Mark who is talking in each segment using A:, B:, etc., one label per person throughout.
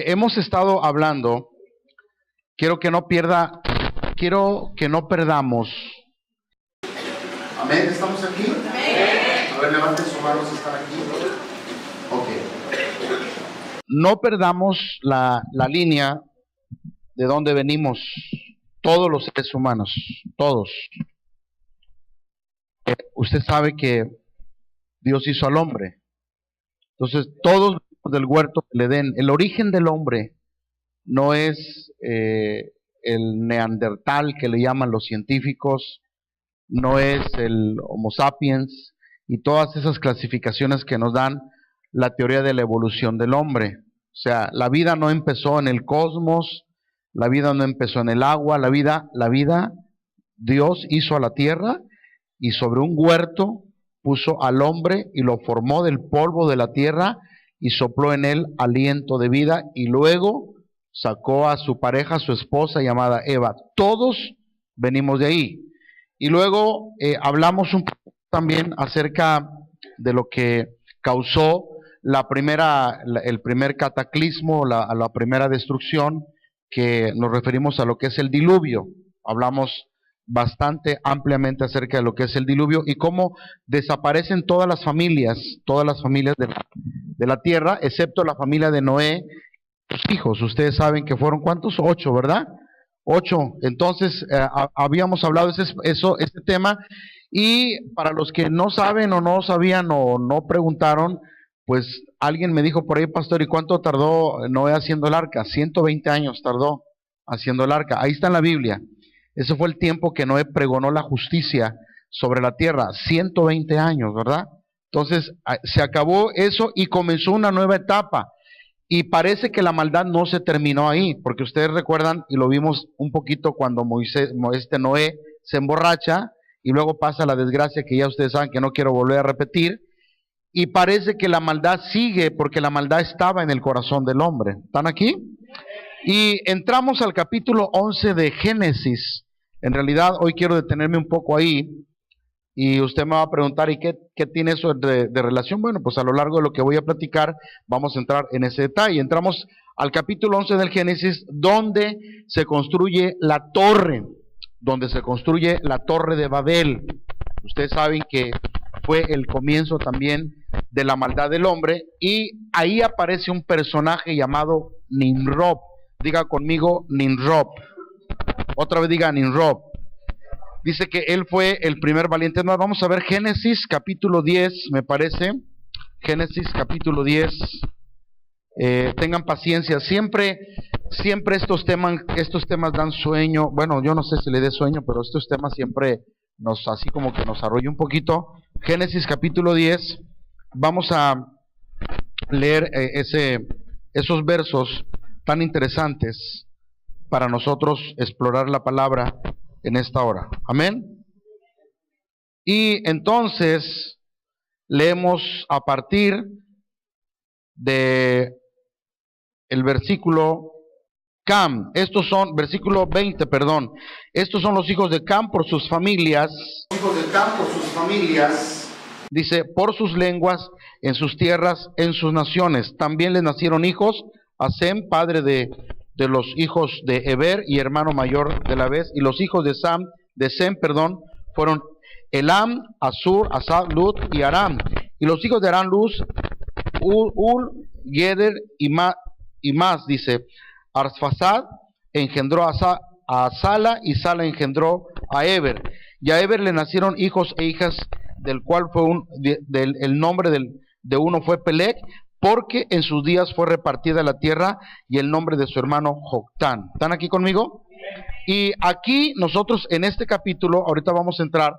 A: hemos estado hablando, quiero que no perdamos. Amén, ¿estamos aquí? A ver, levanten su mano si están aquí. Ok. No perdamos la línea de donde venimos, todos los seres humanos, todos. Usted sabe que Dios hizo al hombre. Entonces, todos del huerto del Edén. El origen del hombre no es el neandertal que le llaman los científicos, no es el Homo sapiens y todas esas clasificaciones que nos dan la teoría de la evolución del hombre. O sea, la vida no empezó en el cosmos, la vida no empezó en el agua, la vida Dios hizo a la tierra y sobre un huerto puso al hombre y lo formó del polvo de la tierra y sopló en él aliento de vida y luego sacó a su pareja, su esposa llamada Eva. Todos venimos de ahí. Y luego hablamos un poco también acerca de lo que causó el primer cataclismo, la primera destrucción, que nos referimos a lo que es el diluvio. Hablamos bastante ampliamente acerca de lo que es el diluvio y cómo desaparecen todas las familias de la tierra, excepto la familia de Noé, sus hijos. Ustedes saben que fueron ¿cuántos? 8, ¿verdad? 8. Entonces, habíamos hablado de este tema, y para los que no saben o no sabían o no preguntaron, pues alguien me dijo por ahí, pastor, ¿y cuánto tardó Noé haciendo el arca? 120 años tardó haciendo el arca. Ahí está en la Biblia. Ese fue el tiempo que Noé pregonó la justicia sobre la tierra, 120 años, ¿verdad? Entonces, se acabó eso y comenzó una nueva etapa. Y parece que la maldad no se terminó ahí, porque ustedes recuerdan, y lo vimos un poquito cuando Noé se emborracha, y luego pasa la desgracia que ya ustedes saben que no quiero volver a repetir, y parece que la maldad sigue, porque la maldad estaba en el corazón del hombre. ¿Están aquí? Y entramos al capítulo 11 de Génesis. En realidad hoy quiero detenerme un poco ahí, y usted me va a preguntar, ¿y qué tiene eso de relación? Bueno, pues a lo largo de lo que voy a platicar vamos a entrar en ese detalle. Entramos al capítulo 11 del Génesis, donde se construye la torre de Babel. Ustedes saben que fue el comienzo también de la maldad del hombre, y ahí aparece un personaje llamado Nimrod. Diga conmigo, Nimrod. Otra vez diga Nimrod. Dice que él fue el primer valiente. No, vamos a ver Génesis capítulo 10, me parece. Génesis capítulo 10. Tengan paciencia. Siempre estos temas dan sueño. Bueno, yo no sé si le dé sueño, pero estos temas siempre así como que nos arrolla un poquito. Génesis capítulo 10. Vamos a leer esos versos tan interesantes para nosotros explorar la palabra en esta hora. Amén. Y entonces leemos a partir de el versículo Cam. Versículo 20, perdón. Estos son los hijos de Cam por sus familias. Dice, por sus lenguas, en sus tierras, en sus naciones. También les nacieron hijos a Sem, padre de los hijos de Eber y hermano mayor de la vez, y los hijos de Sem, fueron Elam, Asur, Asa, Lut y Aram. Y los hijos de Aram, Luz, Ul, Geder y más, dice, Arfasad engendró a Sala, y Sala engendró a Eber. Y a Eber le nacieron hijos e hijas, del cual fue el nombre de uno fue Pelec, porque en sus días fue repartida la tierra, y el nombre de su hermano Joctán. ¿Están aquí conmigo? Y aquí nosotros en este capítulo, ahorita vamos a entrar,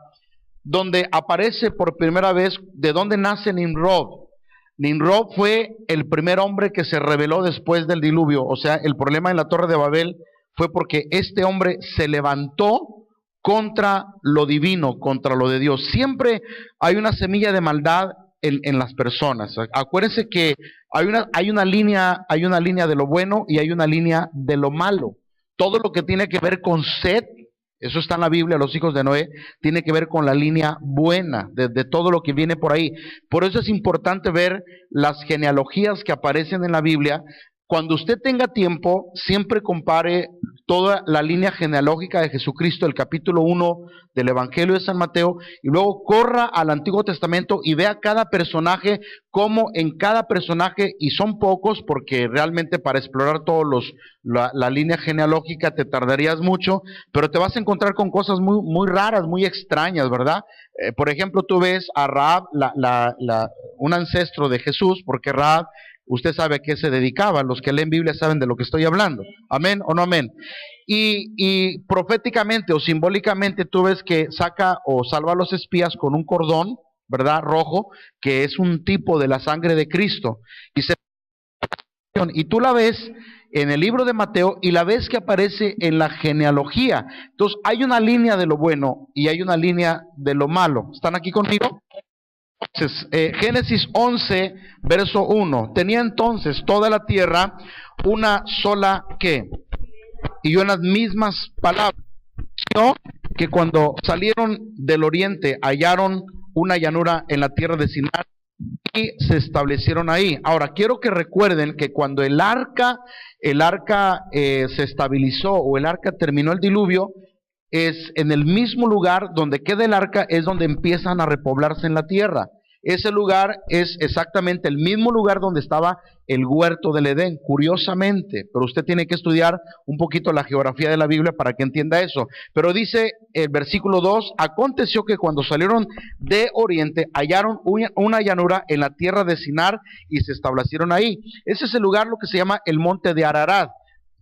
A: donde aparece por primera vez de dónde nace Nimrod. Nimrod fue el primer hombre que se rebeló después del diluvio. O sea, el problema en la Torre de Babel fue porque este hombre se levantó contra lo divino, contra lo de Dios. Siempre hay una semilla de maldad en las personas. Acuérdense que hay una línea de lo bueno y hay una línea de lo malo. Todo lo que tiene que ver con Set, eso está en la Biblia, los hijos de Noé, tiene que ver con la línea buena, de todo lo que viene por ahí. Por eso es importante ver las genealogías que aparecen en la Biblia, Cuando usted tenga tiempo, siempre compare toda la línea genealógica de Jesucristo, el capítulo 1 del Evangelio de San Mateo, y luego corra al Antiguo Testamento y vea cada personaje, cómo en cada personaje, y son pocos, porque realmente para explorar la línea genealógica te tardarías mucho, pero te vas a encontrar con cosas muy raras, muy extrañas, ¿verdad? Por ejemplo, tú ves a Rahab, un ancestro de Jesús, porque Rahab, usted sabe a qué se dedicaba, los que leen Biblia saben de lo que estoy hablando, amén o no amén. Y proféticamente o simbólicamente tú ves que saca o salva a los espías con un cordón, ¿verdad? Rojo, que es un tipo de la sangre de Cristo. Y tú la ves en el libro de Mateo y la ves que aparece en la genealogía. Entonces hay una línea de lo bueno y hay una línea de lo malo. ¿Están aquí conmigo? Entonces, Génesis 11, verso 1. Tenía entonces toda la tierra una sola ¿qué? Y unas mismas palabras. ¿No? Que cuando salieron del oriente hallaron una llanura en la tierra de Sinar y se establecieron ahí. Ahora, quiero que recuerden que cuando el arca se estabilizó o el arca terminó el diluvio, es en el mismo lugar donde queda el arca, es donde empiezan a repoblarse en la tierra. Ese lugar es exactamente el mismo lugar donde estaba el huerto del Edén, curiosamente, pero usted tiene que estudiar un poquito la geografía de la Biblia para que entienda eso. Pero dice el versículo 2, aconteció que cuando salieron de oriente hallaron una llanura en la tierra de Sinar y se establecieron ahí. Ese es el lugar, lo que se llama el monte de Ararat.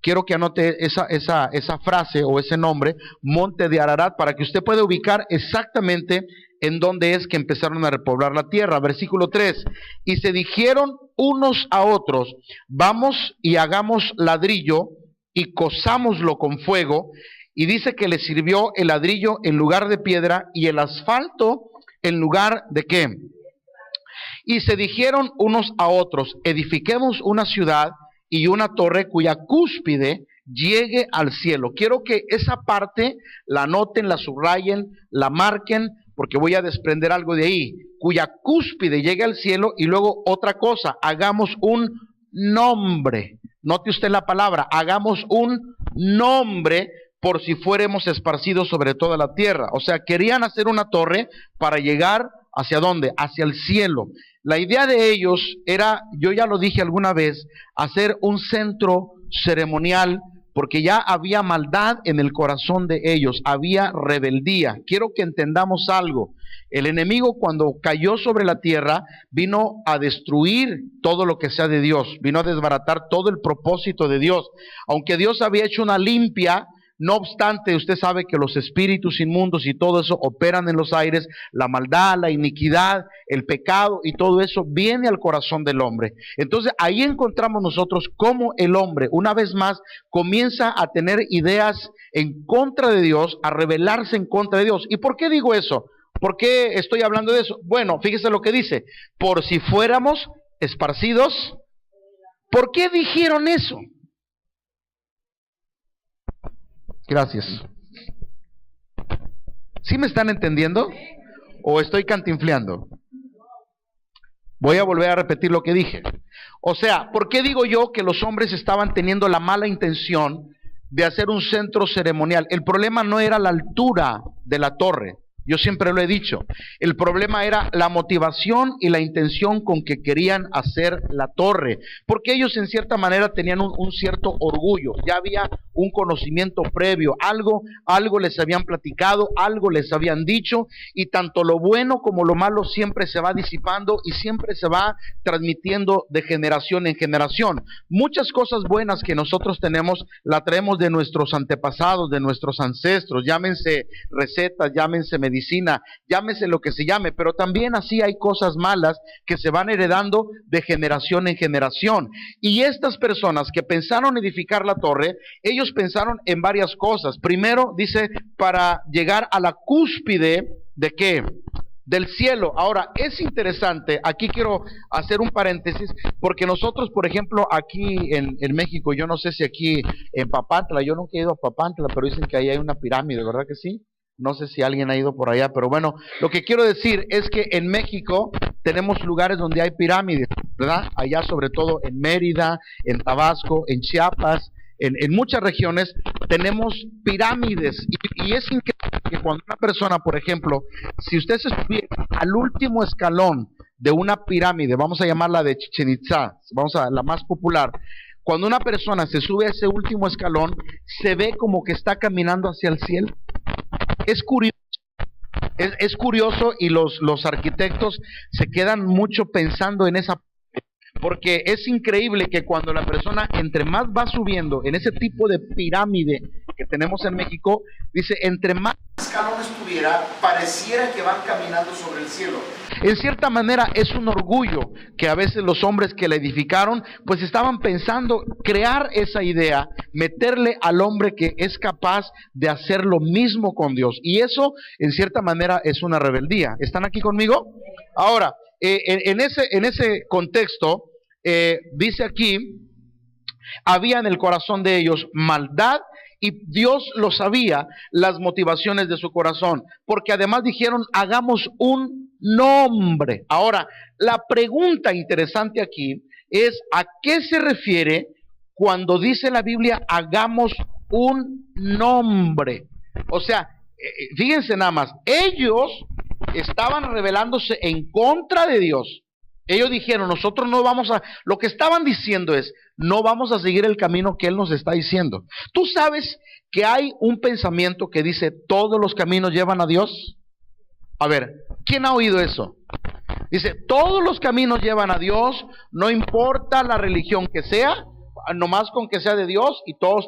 A: Quiero que anote esa frase o ese nombre, monte de Ararat, para que usted pueda ubicar exactamente en dónde es que empezaron a repoblar la tierra. Versículo 3, y se dijeron unos a otros, vamos y hagamos ladrillo y cozámoslo con fuego, y dice que le sirvió el ladrillo en lugar de piedra y el asfalto en lugar de ¿qué? Y se dijeron unos a otros, edifiquemos una ciudad y una torre cuya cúspide llegue al cielo. Quiero que esa parte la anoten, la subrayen, la marquen, porque voy a desprender algo de ahí. Cuya cúspide llegue al cielo, y luego otra cosa, hagamos un nombre. Note usted la palabra, hagamos un nombre por si fuéramos esparcidos sobre toda la tierra. O sea, querían hacer una torre para llegar ¿hacia dónde? Hacia el cielo. La idea de ellos era, yo ya lo dije alguna vez, hacer un centro ceremonial, porque ya había maldad en el corazón de ellos, había rebeldía. Quiero que entendamos algo. El enemigo, cuando cayó sobre la tierra, vino a destruir todo lo que sea de Dios, vino a desbaratar todo el propósito de Dios. Aunque Dios había hecho una limpia, no obstante, usted sabe que los espíritus inmundos y todo eso operan en los aires, la maldad, la iniquidad, el pecado y todo eso viene al corazón del hombre. Entonces ahí encontramos nosotros cómo el hombre, una vez más, comienza a tener ideas en contra de Dios, a rebelarse en contra de Dios. ¿Y por qué digo eso? ¿Por qué estoy hablando de eso? Bueno, fíjese lo que dice, por si fuéramos esparcidos. ¿Por qué dijeron eso? Gracias. ¿Sí me están entendiendo? ¿O estoy cantinfleando? Voy a volver a repetir lo que dije. O sea, ¿por qué digo yo que los hombres estaban teniendo la mala intención de hacer un centro ceremonial? El problema no era la altura de la torre. Yo siempre lo he dicho, el problema era la motivación y la intención con que querían hacer la torre, porque ellos en cierta manera tenían un cierto orgullo, ya había un conocimiento previo, algo les habían platicado, algo les habían dicho, y tanto lo bueno como lo malo siempre se va disipando y siempre se va transmitiendo de generación en generación. Muchas cosas buenas que nosotros tenemos, la traemos de nuestros antepasados, de nuestros ancestros, llámense recetas, llámense medicina, llámese lo que se llame, pero también así hay cosas malas que se van heredando de generación en generación. Y estas personas que pensaron edificar la torre, ellos pensaron en varias cosas. Primero, dice, para llegar a la cúspide ¿de qué? Del cielo. Ahora, es interesante, aquí quiero hacer un paréntesis, porque nosotros, por ejemplo, aquí en México, yo no sé si aquí en Papantla, yo nunca he ido a Papantla, pero dicen que ahí hay una pirámide, ¿verdad que sí? No sé si alguien ha ido por allá, pero bueno, lo que quiero decir es que en México tenemos lugares donde hay pirámides. ¿verdad? Allá sobre todo en Mérida, en Tabasco, en Chiapas, en muchas regiones tenemos pirámides y es increíble que cuando una persona, por ejemplo, si usted se subiera al último escalón de una pirámide, vamos a llamarla de Chichén Itzá, vamos a la más popular, cuando una persona se sube a ese último escalón, se ve como que está caminando hacia el cielo. Es curioso. Es curioso y los arquitectos se quedan mucho pensando en esa, porque es increíble que cuando la persona entre más va subiendo en ese tipo de pirámide que tenemos en México, dice, entre más escalones tuviera, pareciera que van caminando sobre el cielo. En cierta manera es un orgullo que a veces los hombres que la edificaron, pues estaban pensando crear esa idea, meterle al hombre que es capaz de hacer lo mismo con Dios. Y eso, en cierta manera, es una rebeldía. ¿Están aquí conmigo? Ahora, en ese contexto, dice aquí, había en el corazón de ellos maldad y Dios lo sabía, las motivaciones de su corazón, porque además dijeron, hagamos un nombre. Ahora, la pregunta interesante aquí es, ¿a qué se refiere cuando dice la Biblia, hagamos un nombre? O sea, fíjense nada más, ellos estaban rebelándose en contra de Dios. Ellos dijeron, nosotros no vamos a, lo que estaban diciendo es, no vamos a seguir el camino que Él nos está diciendo. ¿Tú sabes que hay un pensamiento que dice, todos los caminos llevan a Dios? A ver, ¿quién ha oído eso? Dice, todos los caminos llevan a Dios, no importa la religión que sea, nomás con que sea de Dios y todos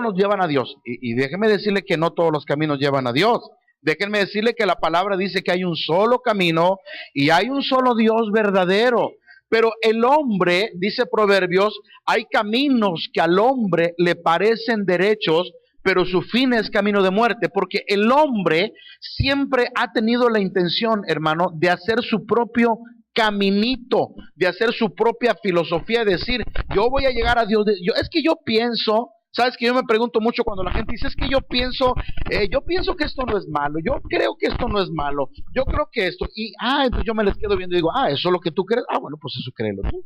A: nos llevan a Dios. Y déjeme decirle que no todos los caminos llevan a Dios. Déjenme decirle que la palabra dice que hay un solo camino y hay un solo Dios verdadero. Pero el hombre, dice Proverbios, hay caminos que al hombre le parecen derechos, pero su fin es camino de muerte, porque el hombre siempre ha tenido la intención, hermano, de hacer su propio caminito, de hacer su propia filosofía, de decir, yo voy a llegar a Dios. Es que yo pienso. Sabes que yo me pregunto mucho cuando la gente dice, es que yo pienso que esto no es malo, yo creo que esto no es malo, yo creo que esto, y entonces yo me les quedo viendo y digo, eso es lo que tú crees, bueno, pues eso créelo tú,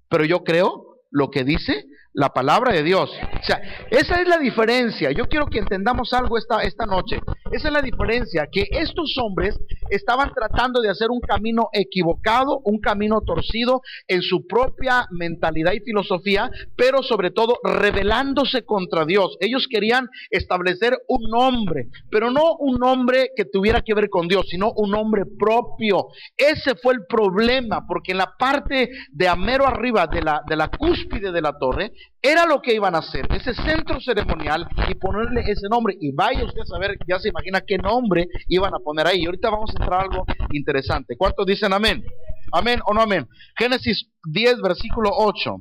A: pero yo creo lo que dice la palabra de Dios. O sea, esa es la diferencia. Yo quiero que entendamos algo esta noche. Esa es la diferencia, que estos hombres estaban tratando de hacer un camino equivocado, un camino torcido en su propia mentalidad y filosofía, pero sobre todo rebelándose contra Dios. Ellos querían establecer un nombre, pero no un nombre que tuviera que ver con Dios, sino un nombre propio. Ese fue el problema, porque en la parte de amero arriba de la cúspide de la torre, era lo que iban a hacer, ese centro ceremonial, y ponerle ese nombre. Y vaya usted a saber, ya se imagina qué nombre iban a poner ahí. Y ahorita vamos a entrar a algo interesante. ¿Cuántos dicen amén? ¿Amén o no amén? Génesis 10, versículo 8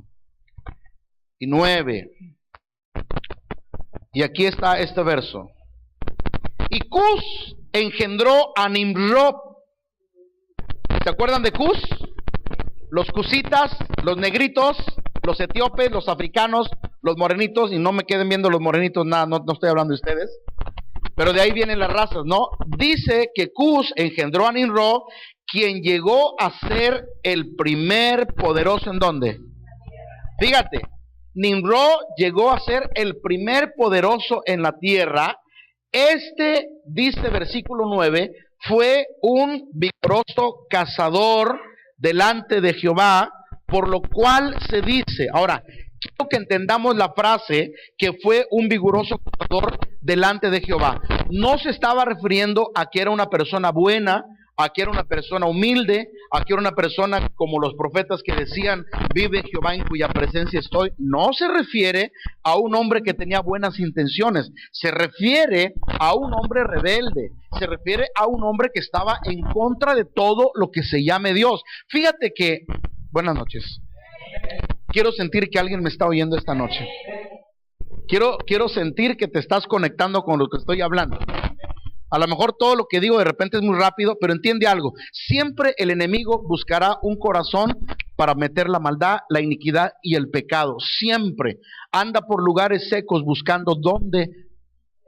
A: y 9. Y aquí está este verso. Y Cus engendró a Nimrod. ¿Se acuerdan de Cus? Los cusitas, los negritos, los etíopes, los africanos, los morenitos, y no me queden viendo los morenitos, nada, no estoy hablando de ustedes, pero de ahí vienen las razas, ¿no? Dice que Cus engendró a Nimrod, quien llegó a ser el primer poderoso, ¿en dónde? Fíjate, Nimrod llegó a ser el primer poderoso en la tierra. Dice versículo 9, fue un vigoroso cazador delante de Jehová, por lo cual se dice, ahora, quiero que entendamos la frase, que fue un vigoroso cazador delante de Jehová. No se estaba refiriendo a que era una persona buena, a que era una persona humilde, a que era una persona como los profetas que decían, vive Jehová en cuya presencia estoy. No se refiere a un hombre que tenía buenas intenciones, se refiere a un hombre rebelde, se refiere a un hombre que estaba en contra de todo lo que se llame Dios. Fíjate que, buenas noches, quiero sentir que alguien me está oyendo esta noche. Quiero sentir que te estás conectando con lo que estoy hablando. A lo mejor todo lo que digo de repente es muy rápido, pero entiende algo. Siempre el enemigo buscará un corazón para meter la maldad, la iniquidad y el pecado. Siempre anda por lugares secos buscando dónde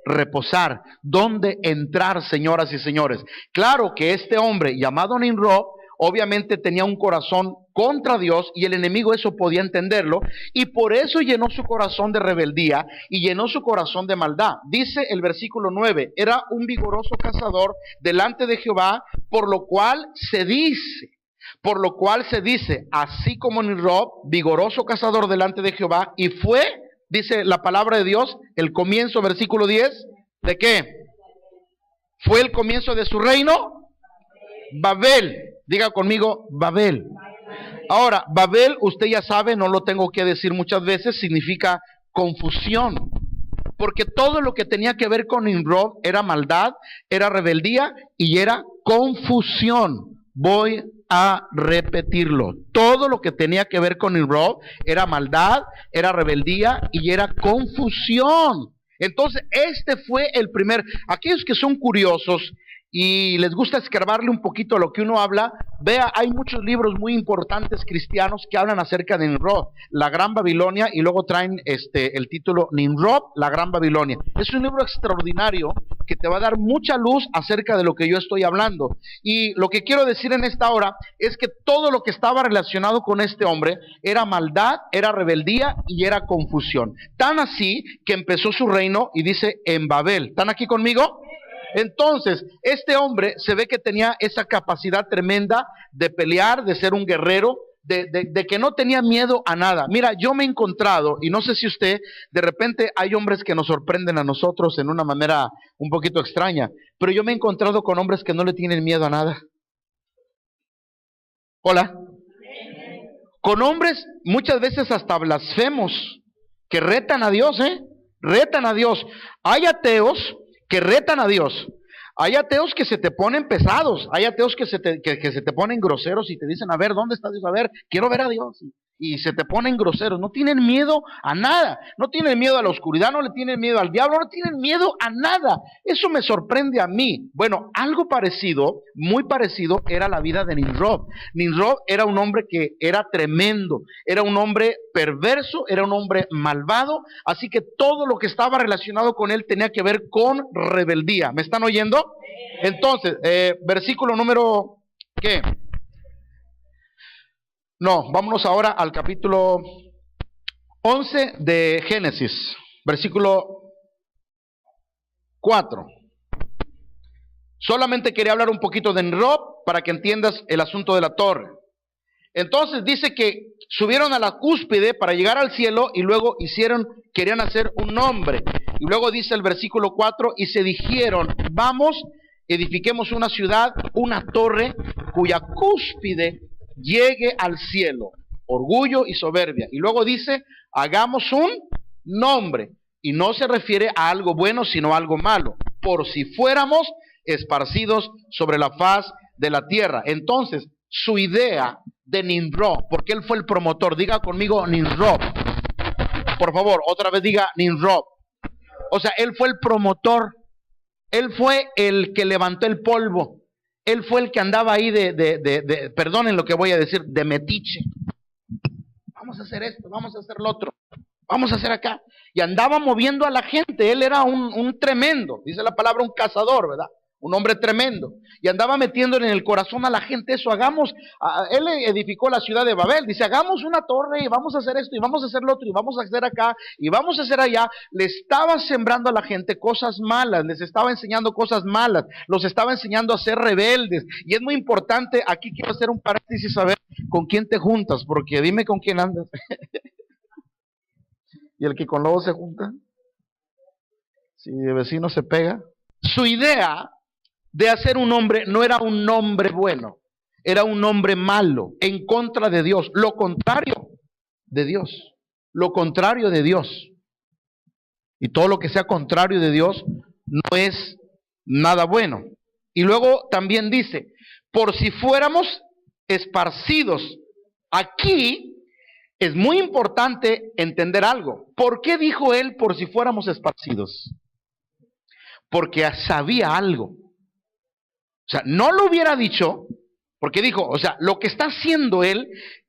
A: reposar, dónde entrar, señoras y señores. Claro que este hombre llamado Nimrod obviamente tenía un corazón contra Dios, y el enemigo eso podía entenderlo, y por eso llenó su corazón de rebeldía y llenó su corazón de maldad. Dice el versículo 9, era un vigoroso cazador delante de Jehová, por lo cual se dice, así como Nimrod, vigoroso cazador delante de Jehová, y fue, dice la palabra de Dios, el comienzo, versículo 10, ¿de qué? Fue el comienzo de su reino, Babel. Diga conmigo, Babel. Ahora, Babel, usted ya sabe, no lo tengo que decir muchas veces, significa confusión. Porque todo lo que tenía que ver con Nimrod era maldad, era rebeldía y era confusión. Voy a repetirlo. Todo lo que tenía que ver con Nimrod era maldad, era rebeldía y era confusión. Entonces, este fue el primer. Aquellos que son curiosos y les gusta escarbarle un poquito a lo que uno habla, vea, hay muchos libros muy importantes cristianos que hablan acerca de Nimrod, la Gran Babilonia, y luego traen el título Nimrod, la Gran Babilonia. Es un libro extraordinario que te va a dar mucha luz acerca de lo que yo estoy hablando. Y lo que quiero decir en esta hora es que todo lo que estaba relacionado con este hombre era maldad, era rebeldía y era confusión. Tan así que empezó su reino, y dice, en Babel. ¿Están aquí conmigo? Entonces, este hombre se ve que tenía esa capacidad tremenda de pelear, de ser un guerrero, de que no tenía miedo a nada. Mira, yo me he encontrado, y no sé si usted, de repente hay hombres que nos sorprenden a nosotros en una manera un poquito extraña, pero yo me he encontrado con hombres que no le tienen miedo a nada. Hola. Con hombres muchas veces hasta blasfemos, que retan a Dios, retan a Dios. Hay ateos que retan a Dios. Hay ateos que se te ponen pesados, hay ateos que se te ponen groseros y te dicen, a ver, ¿dónde está Dios? A ver, quiero ver a Dios. Y se te ponen groseros, no tienen miedo a nada, no tienen miedo a la oscuridad, no le tienen miedo al diablo, no tienen miedo a nada. Eso me sorprende a mí. Bueno, algo parecido, muy parecido, era la vida de Nimrod. Nimrod era un hombre que era tremendo, era un hombre perverso, era un hombre malvado, así que todo lo que estaba relacionado con él tenía que ver con rebeldía. ¿Me están oyendo? Entonces, versículo número, ¿qué? No, vámonos ahora al capítulo 11 de Génesis, versículo 4. Solamente quería hablar un poquito de Nimrod para que entiendas el asunto de la torre. Entonces dice que subieron a la cúspide para llegar al cielo y luego querían hacer un nombre. Y luego dice el versículo 4, y se dijeron, vamos, edifiquemos una ciudad, una torre, cuya cúspide llegue al cielo, orgullo y soberbia. Y luego dice, hagamos un nombre, y no se refiere a algo bueno sino a algo malo, por si fuéramos esparcidos sobre la faz de la tierra. Entonces, su idea de Nimrod, porque él fue el promotor, diga conmigo Nimrod, por favor, otra vez diga Nimrod. O sea, él fue el promotor, él fue el que levantó el polvo. Él fue el que andaba ahí perdonen lo que voy a decir, de metiche. Vamos a hacer esto, vamos a hacer lo otro, vamos a hacer acá. Y andaba moviendo a la gente, él era un tremendo, dice la palabra, un cazador, ¿verdad? Un hombre tremendo. Y andaba metiéndole en el corazón a la gente eso, él edificó la ciudad de Babel, dice, hagamos una torre y vamos a hacer esto y vamos a hacer lo otro y vamos a hacer acá y vamos a hacer allá. Le estaba sembrando a la gente cosas malas, les estaba enseñando cosas malas, los estaba enseñando a ser rebeldes. Y es muy importante, aquí quiero hacer un paréntesis, a ver con quién te juntas, porque dime con quién andas. Y el que con lobo se junta, si de vecino se pega. Su idea de hacer un hombre no era un hombre bueno, era un hombre malo, en contra de Dios, lo contrario de Dios, lo contrario de Dios. Y todo lo que sea contrario de Dios no es nada bueno. Y luego también dice, por si fuéramos esparcidos. Aquí es muy importante entender algo. ¿Por qué dijo él por si fuéramos esparcidos? Porque sabía algo. O sea, no lo hubiera dicho, porque dijo, o sea, lo que está haciendo él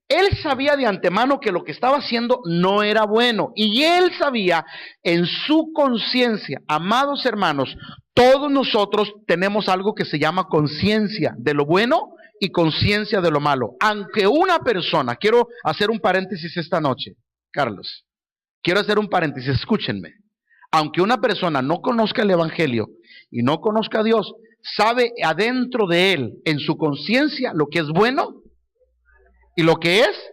A: Él sabía de antemano que lo que estaba haciendo no era bueno. Y él sabía en su conciencia, amados hermanos, todos nosotros tenemos algo que se llama conciencia de lo bueno y conciencia de lo malo. Aunque una persona, quiero hacer un paréntesis esta noche, Carlos, quiero hacer un paréntesis, escúchenme. Aunque una persona no conozca el evangelio y no conozca a Dios, sabe adentro de él, en su conciencia, lo que es bueno y lo que es.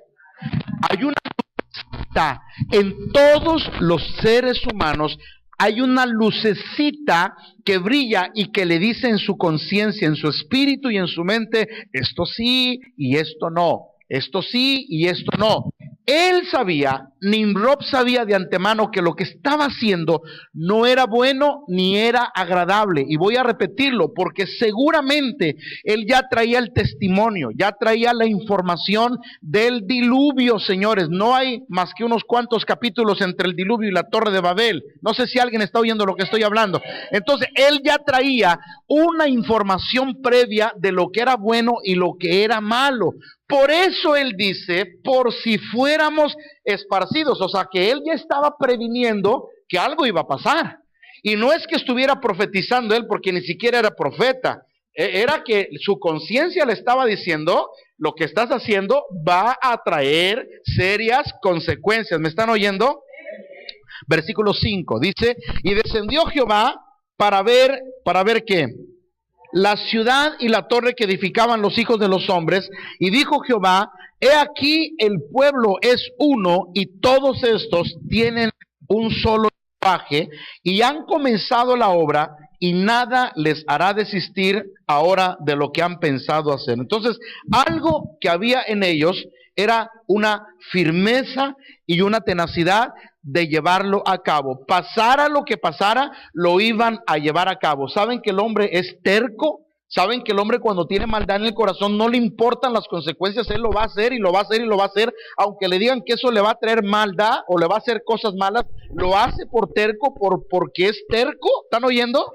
A: Hay una lucecita en todos los seres humanos, hay una lucecita que brilla y que le dice en su conciencia, en su espíritu y en su mente, esto sí y esto no, esto sí y esto no. Él sabía, Nimrod sabía de antemano que lo que estaba haciendo no era bueno ni era agradable. Y voy a repetirlo porque seguramente él ya traía el testimonio, ya traía la información del diluvio, señores. No hay más que unos cuantos capítulos entre el diluvio y la Torre de Babel. No sé si alguien está oyendo lo que estoy hablando. Entonces él ya traía una información previa de lo que era bueno y lo que era malo. Por eso él dice, por si fuéramos esparcidos, o sea que él ya estaba previniendo que algo iba a pasar. Y no es que estuviera profetizando él, porque ni siquiera era profeta, era que su conciencia le estaba diciendo, lo que estás haciendo va a traer serias consecuencias. ¿Me están oyendo? Versículo 5, dice, y descendió Jehová para ver qué. La ciudad y la torre que edificaban los hijos de los hombres, y dijo Jehová, he aquí el pueblo es uno, y todos estos tienen un solo lenguaje, y han comenzado la obra, y nada les hará desistir ahora de lo que han pensado hacer. Entonces, algo que había en ellos era una firmeza y una tenacidad de llevarlo a cabo. Pasara lo que pasara, lo iban a llevar a cabo. ¿Saben que el hombre es terco? ¿Saben que el hombre cuando tiene maldad en el corazón no le importan las consecuencias? Él lo va a hacer y lo va a hacer y lo va a hacer, aunque le digan que eso le va a traer maldad o le va a hacer cosas malas, lo hace por terco, porque es terco. ¿Están oyendo?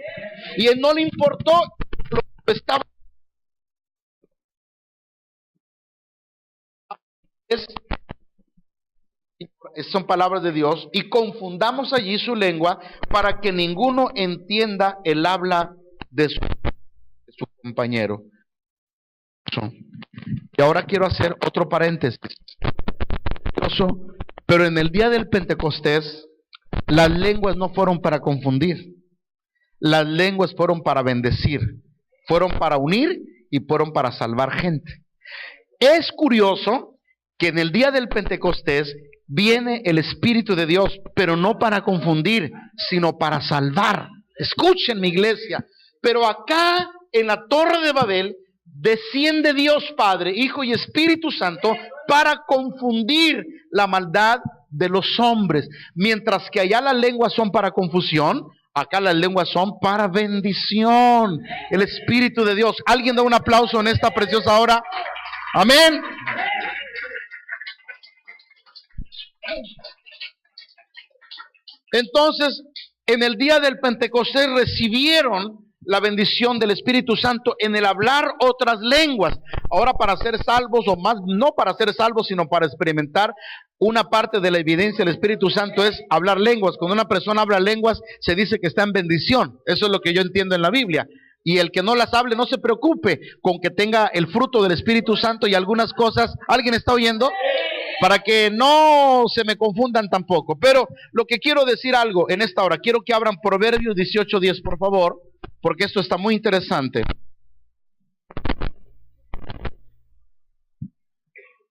A: Y él no le importó, lo estaba. Son palabras de Dios, y confundamos allí su lengua para que ninguno entienda el habla de su compañero. Y ahora quiero hacer otro paréntesis. Pero en el día del Pentecostés, las lenguas no fueron para confundir, las lenguas fueron para bendecir, fueron para unir y fueron para salvar gente. Es curioso que en el día del Pentecostés viene el Espíritu de Dios, pero no para confundir, sino para salvar. Escuchen, mi iglesia, pero acá en la Torre de Babel desciende Dios Padre, Hijo y Espíritu Santo para confundir la maldad de los hombres, mientras que allá las lenguas son para confusión, acá las lenguas son para bendición. El Espíritu de Dios. ¿Alguien da un aplauso en esta preciosa hora? Amén. Entonces, en el día del Pentecostés recibieron la bendición del Espíritu Santo en el hablar otras lenguas. Ahora, para ser salvos, o más, no para ser salvos, sino para experimentar una parte de la evidencia del Espíritu Santo es hablar lenguas. Cuando una persona habla lenguas, se dice que está en bendición. Eso es lo que yo entiendo en la Biblia. Y el que no las hable, no se preocupe con que tenga el fruto del Espíritu Santo y algunas cosas. ¿Alguien está oyendo? Para que no se me confundan tampoco. Pero lo que quiero decir algo en esta hora, quiero que abran Proverbios 18:10, por favor, porque esto está muy interesante.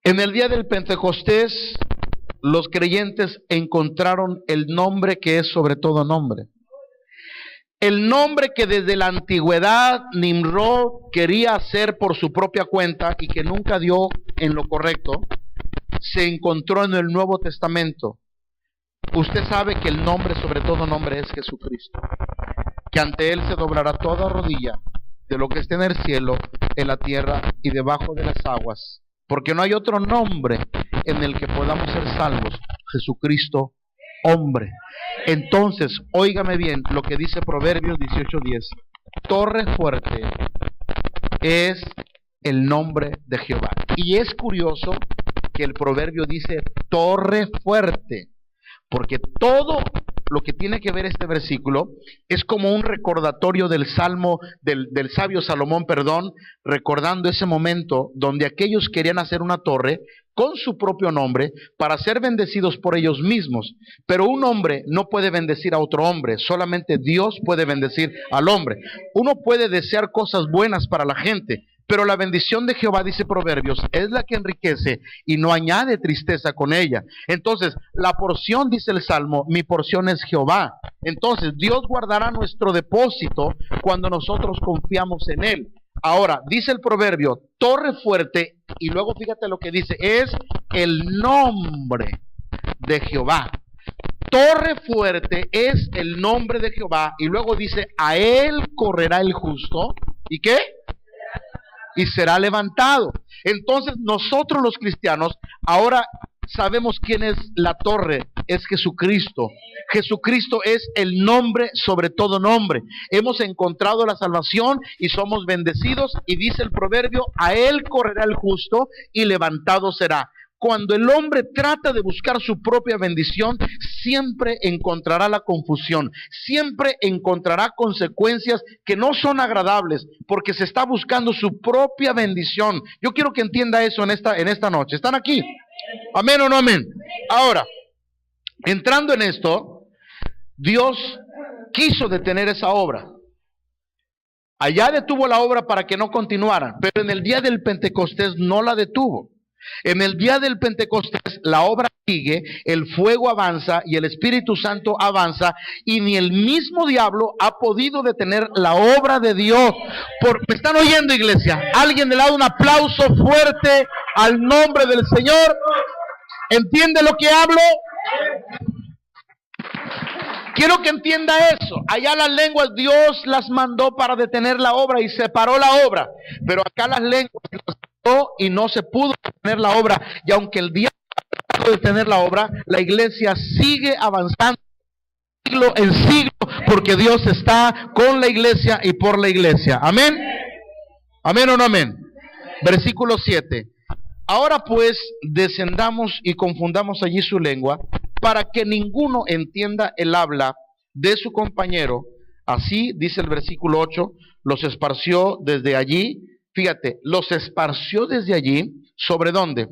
A: En el día del Pentecostés, los creyentes encontraron el nombre que es sobre todo nombre. El nombre que desde la antigüedad Nimrod quería hacer por su propia cuenta y que nunca dio en lo correcto, se encontró en el Nuevo Testamento. Usted sabe que el nombre sobre todo nombre es Jesucristo, que ante Él se doblará toda rodilla de lo que esté en el cielo, en la tierra y debajo de las aguas, porque no hay otro nombre en el que podamos ser salvos. Jesucristo, hombre. Entonces, óigame bien lo que dice Proverbios 18:10. Torre fuerte es el nombre de Jehová. Y es curioso que el proverbio dice torre fuerte, porque todo lo que tiene que ver este versículo es como un recordatorio del salmo, del sabio Salomón, recordando ese momento donde aquellos querían hacer una torre con su propio nombre para ser bendecidos por ellos mismos. Pero un hombre no puede bendecir a otro hombre, solamente Dios puede bendecir al hombre. Uno puede desear cosas buenas para la gente, pero la bendición de Jehová, dice Proverbios, es la que enriquece y no añade tristeza con ella. Entonces, la porción, dice el Salmo, mi porción es Jehová. Entonces, Dios guardará nuestro depósito cuando nosotros confiamos en Él. Ahora, dice el proverbio, torre fuerte, y luego fíjate lo que dice, es el nombre de Jehová. Torre fuerte es el nombre de Jehová, y luego dice, a Él correrá el justo, ¿y qué? Y será levantado. Entonces nosotros los cristianos ahora sabemos quién es la torre, es Jesucristo. Jesucristo es el nombre sobre todo nombre. Hemos encontrado la salvación y somos bendecidos, y dice el proverbio, a Él correrá el justo y levantado será. Cuando el hombre trata de buscar su propia bendición, siempre encontrará la confusión, siempre encontrará consecuencias que no son agradables, porque se está buscando su propia bendición. Yo quiero que entienda eso en esta noche. ¿Están aquí? ¿Amén o no amén? Ahora, entrando en esto, Dios quiso detener esa obra. Allá detuvo la obra para que no continuara, pero en el día del Pentecostés no la detuvo. En el día del Pentecostés la obra sigue, el fuego avanza y el Espíritu Santo avanza, y ni el mismo diablo ha podido detener la obra de Dios. ¿Me están oyendo, iglesia? Alguien le da un aplauso fuerte al nombre del Señor. ¿Entiende lo que hablo? Quiero que entienda eso. Allá las lenguas Dios las mandó para detener la obra y separó la obra, pero acá las lenguas las mandó y no se pudo detener la obra. Y aunque el diablo pudo detener la obra, la iglesia sigue avanzando siglo en siglo, porque Dios está con la iglesia y por la iglesia. Amén. Amén o no amén. Versículo 7. Ahora pues descendamos y confundamos allí su lengua, para que ninguno entienda el habla de su compañero. Así, dice el versículo 8, los esparció desde allí. Fíjate, los esparció desde allí. ¿Sobre dónde?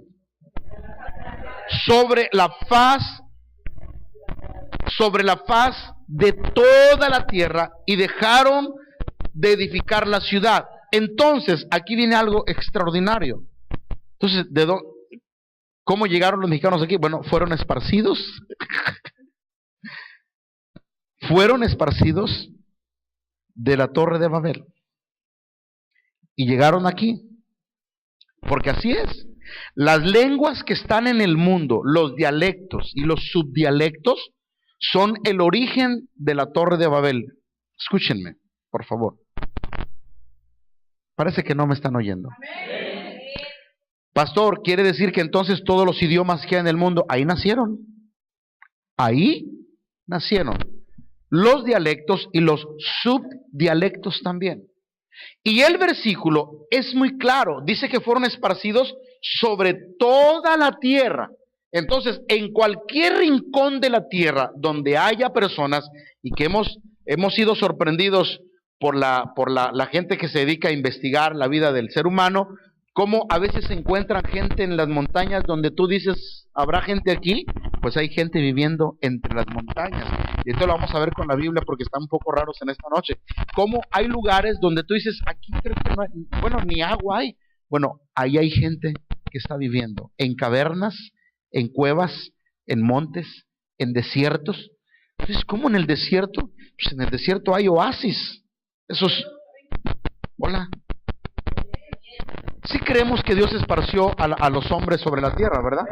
A: Sobre la faz de toda la tierra, y dejaron de edificar la ciudad. Entonces, aquí viene algo extraordinario. Entonces, ¿cómo llegaron los mexicanos aquí? Bueno, fueron esparcidos. Fueron esparcidos de la Torre de Babel. Y llegaron aquí. Porque así es. Las lenguas que están en el mundo, los dialectos y los subdialectos, son el origen de la Torre de Babel. Escúchenme, por favor. Parece que no me están oyendo. Pastor, ¿quiere decir que entonces todos los idiomas que hay en el mundo, ahí nacieron? Ahí nacieron los dialectos y los subdialectos también. Y el versículo es muy claro, dice que fueron esparcidos sobre toda la tierra. Entonces, en cualquier rincón de la tierra donde haya personas, y que hemos sido sorprendidos por la gente que se dedica a investigar la vida del ser humano, como a veces se encuentran gente en las montañas donde tú dices, ¿habrá gente aquí? Pues hay gente viviendo entre las montañas. Y esto lo vamos a ver con la Biblia porque están un poco raros en esta noche. Como hay lugares donde tú dices, aquí creo que no hay, bueno, ni agua hay. Bueno, ahí hay gente que está viviendo en cavernas, en cuevas, en montes, en desiertos. Entonces, ¿cómo en el desierto? Pues en el desierto hay oasis. Hola. Sí creemos que Dios esparció a los hombres sobre la tierra, ¿verdad?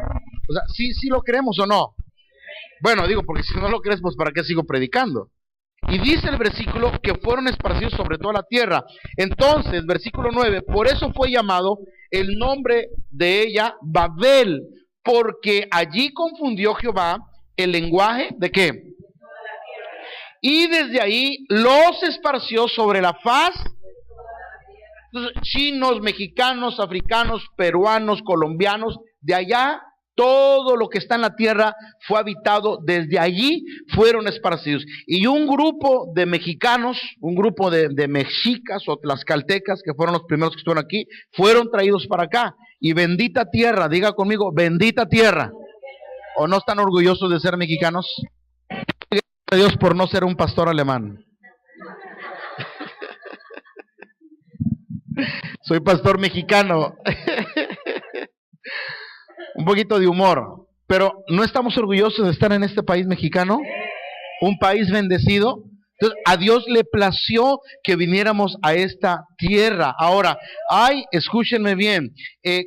A: O sea, sí lo creemos o no. Bueno, digo, porque si no lo crees, pues ¿para qué sigo predicando? Y dice el versículo que fueron esparcidos sobre toda la tierra. Entonces, versículo 9, por eso fue llamado el nombre de ella Babel, porque allí confundió Jehová el lenguaje de ¿qué? Y desde ahí los esparció sobre la faz. Entonces, chinos, mexicanos, africanos, peruanos, colombianos, de allá todo lo que está en la tierra fue habitado, desde allí fueron esparcidos. Y un grupo de mexicanos, un grupo de mexicas o tlaxcaltecas, que fueron los primeros que estuvieron aquí, fueron traídos para acá. Y bendita tierra, diga conmigo, bendita tierra. ¿O no están orgullosos de ser mexicanos? Gracias a Dios por no ser un pastor alemán. Soy pastor mexicano. Un poquito de humor. Pero ¿no estamos orgullosos de estar en este país mexicano? Un país bendecido. Entonces, a Dios le plació que viniéramos a esta tierra. Ahora, escúchenme bien,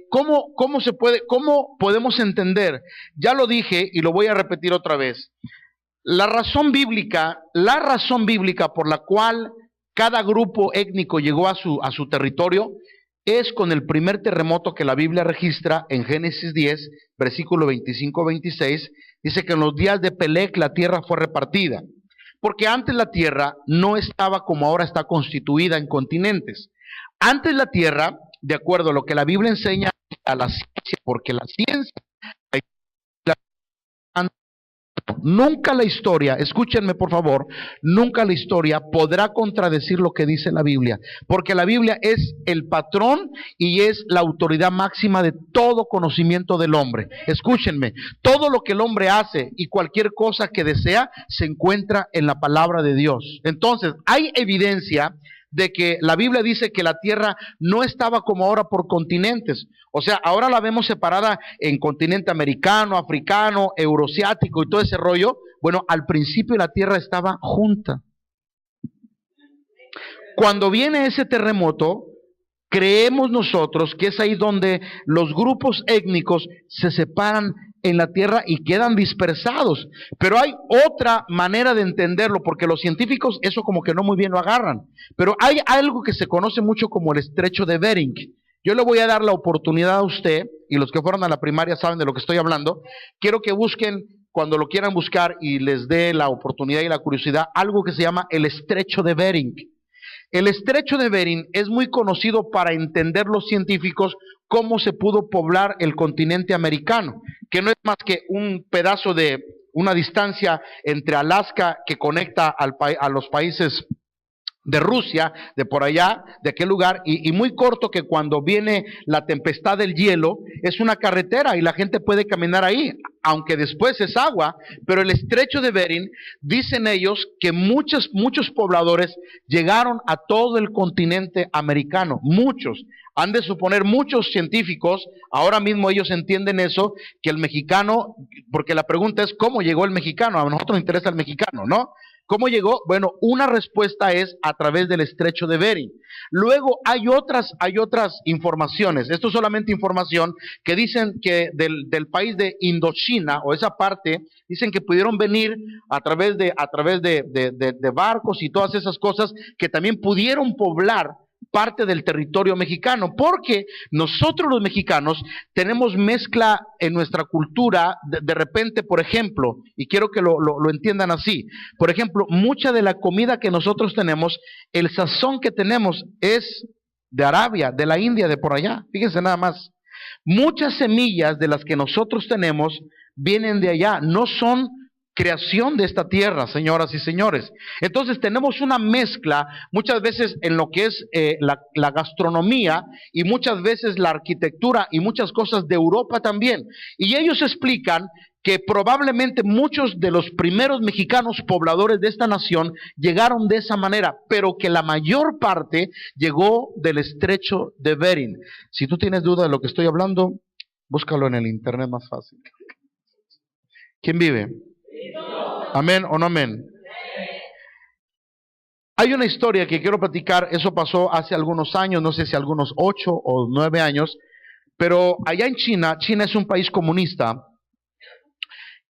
A: ¿cómo podemos entender? Ya lo dije y lo voy a repetir otra vez. La razón bíblica por la cual cada grupo étnico llegó a su territorio es con el primer terremoto que la Biblia registra en Génesis 10, versículo 25-26, dice que en los días de Pelec la tierra fue repartida, porque antes la tierra no estaba como ahora está constituida en continentes. Antes la tierra, de acuerdo a lo que la Biblia enseña a la ciencia, porque la ciencia, nunca la historia, escúchenme por favor, nunca la historia podrá contradecir lo que dice la Biblia, porque la Biblia es el patrón y es la autoridad máxima de todo conocimiento del hombre. Escúchenme, todo lo que el hombre hace y cualquier cosa que desea se encuentra en la palabra de Dios. Entonces, hay evidencia de que la Biblia dice que la tierra no estaba como ahora por continentes. O sea, ahora la vemos separada en continente americano, africano, euroasiático y todo ese rollo. Bueno, al principio la tierra estaba junta. Cuando viene ese terremoto, creemos nosotros que es ahí donde los grupos étnicos se separan en la tierra y quedan dispersados. Pero hay otra manera de entenderlo, porque los científicos eso como que no muy bien lo agarran. Pero hay algo que se conoce mucho como el estrecho de Bering. Yo le voy a dar la oportunidad a usted, y los que fueron a la primaria saben de lo que estoy hablando. Quiero que busquen, cuando lo quieran buscar y les dé la oportunidad y la curiosidad, algo que se llama el estrecho de Bering. El estrecho de Bering es muy conocido para entender los científicos cómo se pudo poblar el continente americano, que no es más que un pedazo de una distancia entre Alaska que conecta a los países de Rusia, de por allá, de aquel lugar, y muy corto, que cuando viene la tempestad del hielo, es una carretera y la gente puede caminar ahí, aunque después es agua. Pero el estrecho de Bering, dicen ellos que muchos pobladores llegaron a todo el continente americano, muchos. Han de suponer muchos científicos, ahora mismo ellos entienden eso, que el mexicano, porque la pregunta es ¿cómo llegó el mexicano? A nosotros nos interesa el mexicano, ¿no? ¿Cómo llegó? Bueno, una respuesta es a través del estrecho de Bering. Luego hay otras informaciones, esto es solamente información, que dicen que del país de Indochina, o esa parte, dicen que pudieron venir a través de barcos y todas esas cosas, que también pudieron poblar parte del territorio mexicano, porque nosotros los mexicanos tenemos mezcla en nuestra cultura, de repente, por ejemplo, y quiero que lo entiendan así, por ejemplo, mucha de la comida que nosotros tenemos, el sazón que tenemos es de Arabia, de la India, de por allá, fíjense nada más. Muchas semillas de las que nosotros tenemos vienen de allá, no son creación de esta tierra, señoras y señores. Entonces tenemos una mezcla muchas veces en lo que es la gastronomía, y muchas veces la arquitectura y muchas cosas de Europa también. Y ellos explican que probablemente muchos de los primeros mexicanos pobladores de esta nación llegaron de esa manera, pero que la mayor parte llegó del estrecho de Bering. Si tú tienes duda de lo que estoy hablando, búscalo en el internet más fácil. ¿Quién vive? ¿Amén o no amén? Hay una historia que quiero platicar, eso pasó hace algunos años, no sé si algunos 8 o 9 años, pero allá en China es un país comunista,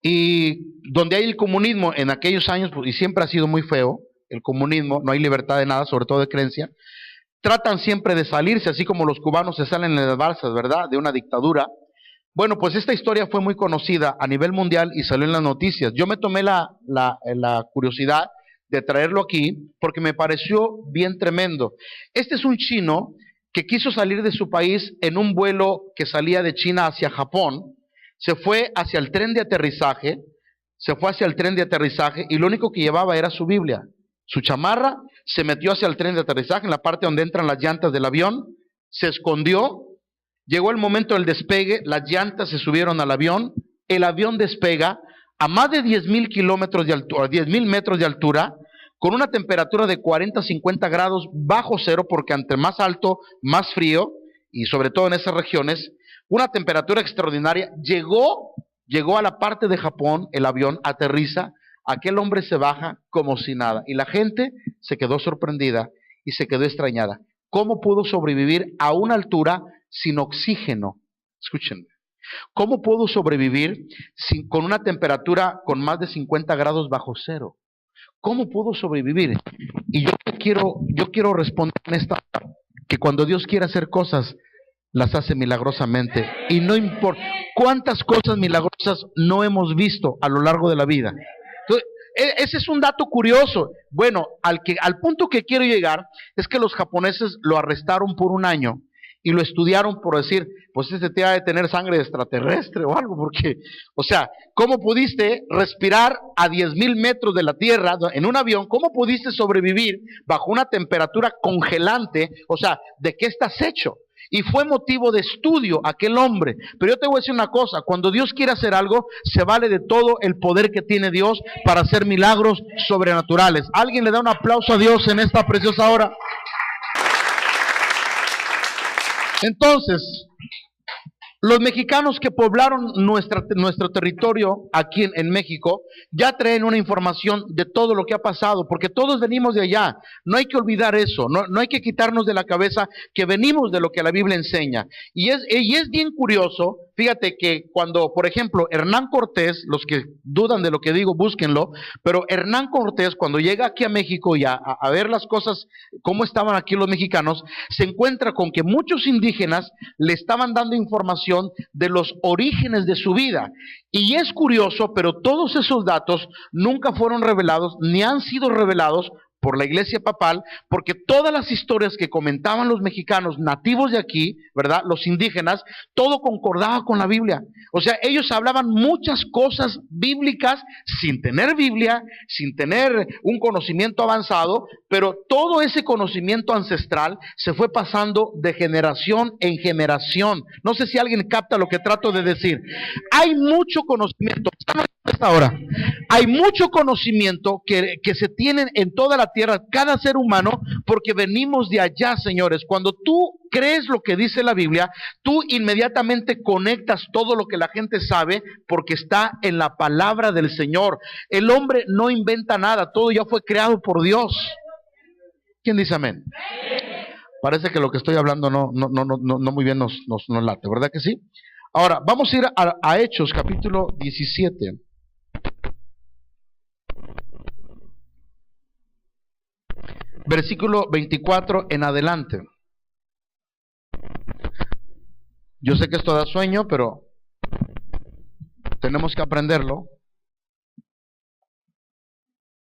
A: y donde hay el comunismo en aquellos años, y siempre ha sido muy feo, el comunismo, no hay libertad de nada, sobre todo de creencia, tratan siempre de salirse, así como los cubanos se salen en las balsas, ¿verdad?, de una dictadura. Bueno, pues esta historia fue muy conocida a nivel mundial y salió en las noticias. Yo me tomé la curiosidad de traerlo aquí porque me pareció bien tremendo. Este es un chino que quiso salir de su país en un vuelo que salía de China hacia Japón, se fue hacia el tren de aterrizaje, y lo único que llevaba era su Biblia, su chamarra, se metió hacia el tren de aterrizaje, en la parte donde entran las llantas del avión, se escondió, llegó el momento del despegue, las llantas se subieron al avión, el avión despega a más de 10,000 kilómetros de altura, 10,000 metros de altura, con una temperatura de 40 a 50 grados bajo cero, porque entre más alto, más frío, y sobre todo en esas regiones, una temperatura extraordinaria. Llegó a la parte de Japón, el avión aterriza, aquel hombre se baja como si nada, y la gente se quedó sorprendida y se quedó extrañada. ¿Cómo pudo sobrevivir a una altura sin oxígeno? Escúchenme. ¿Cómo pudo sobrevivir con una temperatura con más de 50 grados bajo cero? ¿Cómo pudo sobrevivir? Y yo quiero responder en esta, que cuando Dios quiere hacer cosas, las hace milagrosamente. Y no importa cuántas cosas milagrosas no hemos visto a lo largo de la vida. Entonces, ese es un dato curioso. Bueno, al punto que quiero llegar es que los japoneses lo arrestaron por un año y lo estudiaron por decir, pues este te ha de tener sangre extraterrestre o algo, porque, o sea, ¿cómo pudiste respirar a 10,000 metros de la tierra en un avión? ¿Cómo pudiste sobrevivir bajo una temperatura congelante? O sea, ¿de qué estás hecho? Y fue motivo de estudio aquel hombre. Pero yo te voy a decir una cosa, cuando Dios quiere hacer algo, se vale de todo el poder que tiene Dios para hacer milagros sobrenaturales. ¿Alguien le da un aplauso a Dios en esta preciosa hora? Entonces, los mexicanos que poblaron nuestro territorio aquí en México ya traen una información de todo lo que ha pasado, porque todos venimos de allá. No hay que olvidar eso, no hay que quitarnos de la cabeza que venimos de lo que la Biblia enseña. Y es bien curioso, fíjate que cuando, por ejemplo, Hernán Cortés, los que dudan de lo que digo, búsquenlo, pero Hernán Cortés cuando llega aquí a México y a ver las cosas, cómo estaban aquí los mexicanos, se encuentra con que muchos indígenas le estaban dando información de los orígenes de su vida. Y es curioso, pero todos esos datos nunca fueron revelados, ni han sido revelados por la iglesia papal, porque todas las historias que comentaban los mexicanos nativos de aquí, ¿verdad? Los indígenas, todo concordaba con la Biblia. O sea, ellos hablaban muchas cosas bíblicas sin tener Biblia, sin tener un conocimiento avanzado, pero todo ese conocimiento ancestral se fue pasando de generación en generación. No sé si alguien capta lo que trato de decir. Hay mucho conocimiento. Ahora, hay mucho conocimiento que se tiene en toda la tierra, cada ser humano, porque venimos de allá, señores. Cuando tú crees lo que dice la Biblia, tú inmediatamente conectas todo lo que la gente sabe, porque está en la palabra del Señor. El hombre no inventa nada, todo ya fue creado por Dios. ¿Quién dice amén? Parece que lo que estoy hablando no muy bien nos late, ¿verdad que sí? Ahora, vamos a ir a Hechos, capítulo 17. Versículo 24 en adelante. Yo sé que esto da sueño, pero tenemos que aprenderlo.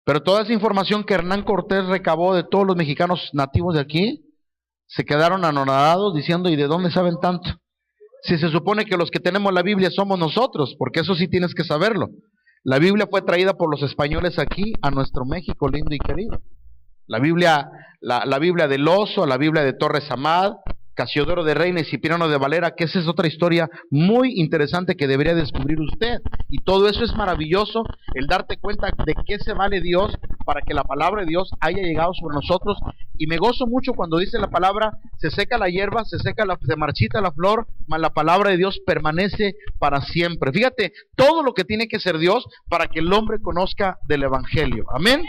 A: Pero toda esa información que Hernán Cortés recabó de todos los mexicanos nativos de aquí, se quedaron anonadados diciendo, ¿y de dónde saben tanto? Si se supone que los que tenemos la Biblia somos nosotros, porque eso sí tienes que saberlo. La Biblia fue traída por los españoles aquí a nuestro México lindo y querido. La Biblia del Oso, la Biblia de Torres Amad, Casiodoro de Reina y Cipriano de Valera, que esa es otra historia muy interesante que debería descubrir usted. Y todo eso es maravilloso, el darte cuenta de qué se vale Dios para que la palabra de Dios haya llegado sobre nosotros. Y me gozo mucho cuando dice la palabra, se seca la hierba, se marchita la flor, mas la palabra de Dios permanece para siempre. Fíjate, todo lo que tiene que ser Dios para que el hombre conozca del Evangelio. Amén.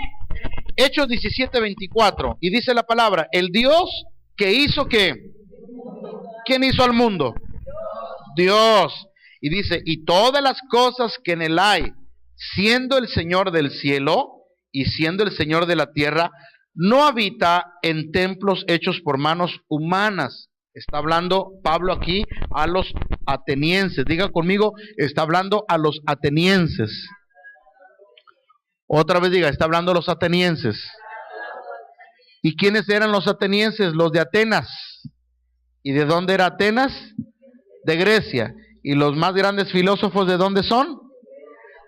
A: Hechos 17:24, y dice la palabra, el Dios que hizo que, ¿quién hizo al mundo? Dios. Y dice, y todas las cosas que en él hay, siendo el Señor del cielo y siendo el Señor de la tierra, no habita en templos hechos por manos humanas. Está hablando Pablo aquí a los atenienses. Diga conmigo, está hablando a los atenienses. Otra vez diga, está hablando a los atenienses. ¿Y quiénes eran los atenienses? Los de Atenas. ¿Y de dónde era Atenas? De Grecia. ¿Y los más grandes filósofos de dónde son?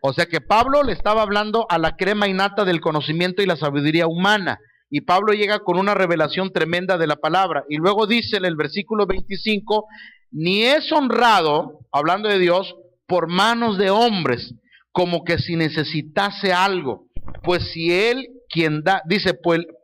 A: O sea que Pablo le estaba hablando a la crema innata del conocimiento y la sabiduría humana. Y Pablo llega con una revelación tremenda de la palabra. Y luego dice en el versículo 25, ni es honrado, hablando de Dios, por manos de hombres, como que si necesitase algo. Pues si él quien da, dice,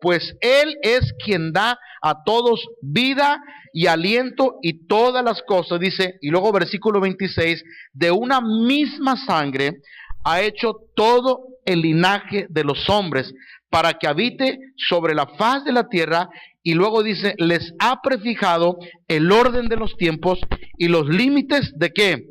A: pues él es quien da a todos vida y aliento y todas las cosas, dice, y luego versículo 26, de una misma sangre ha hecho todo el linaje de los hombres para que habite sobre la faz de la tierra, y luego dice, les ha prefijado el orden de los tiempos y los límites de ¿qué?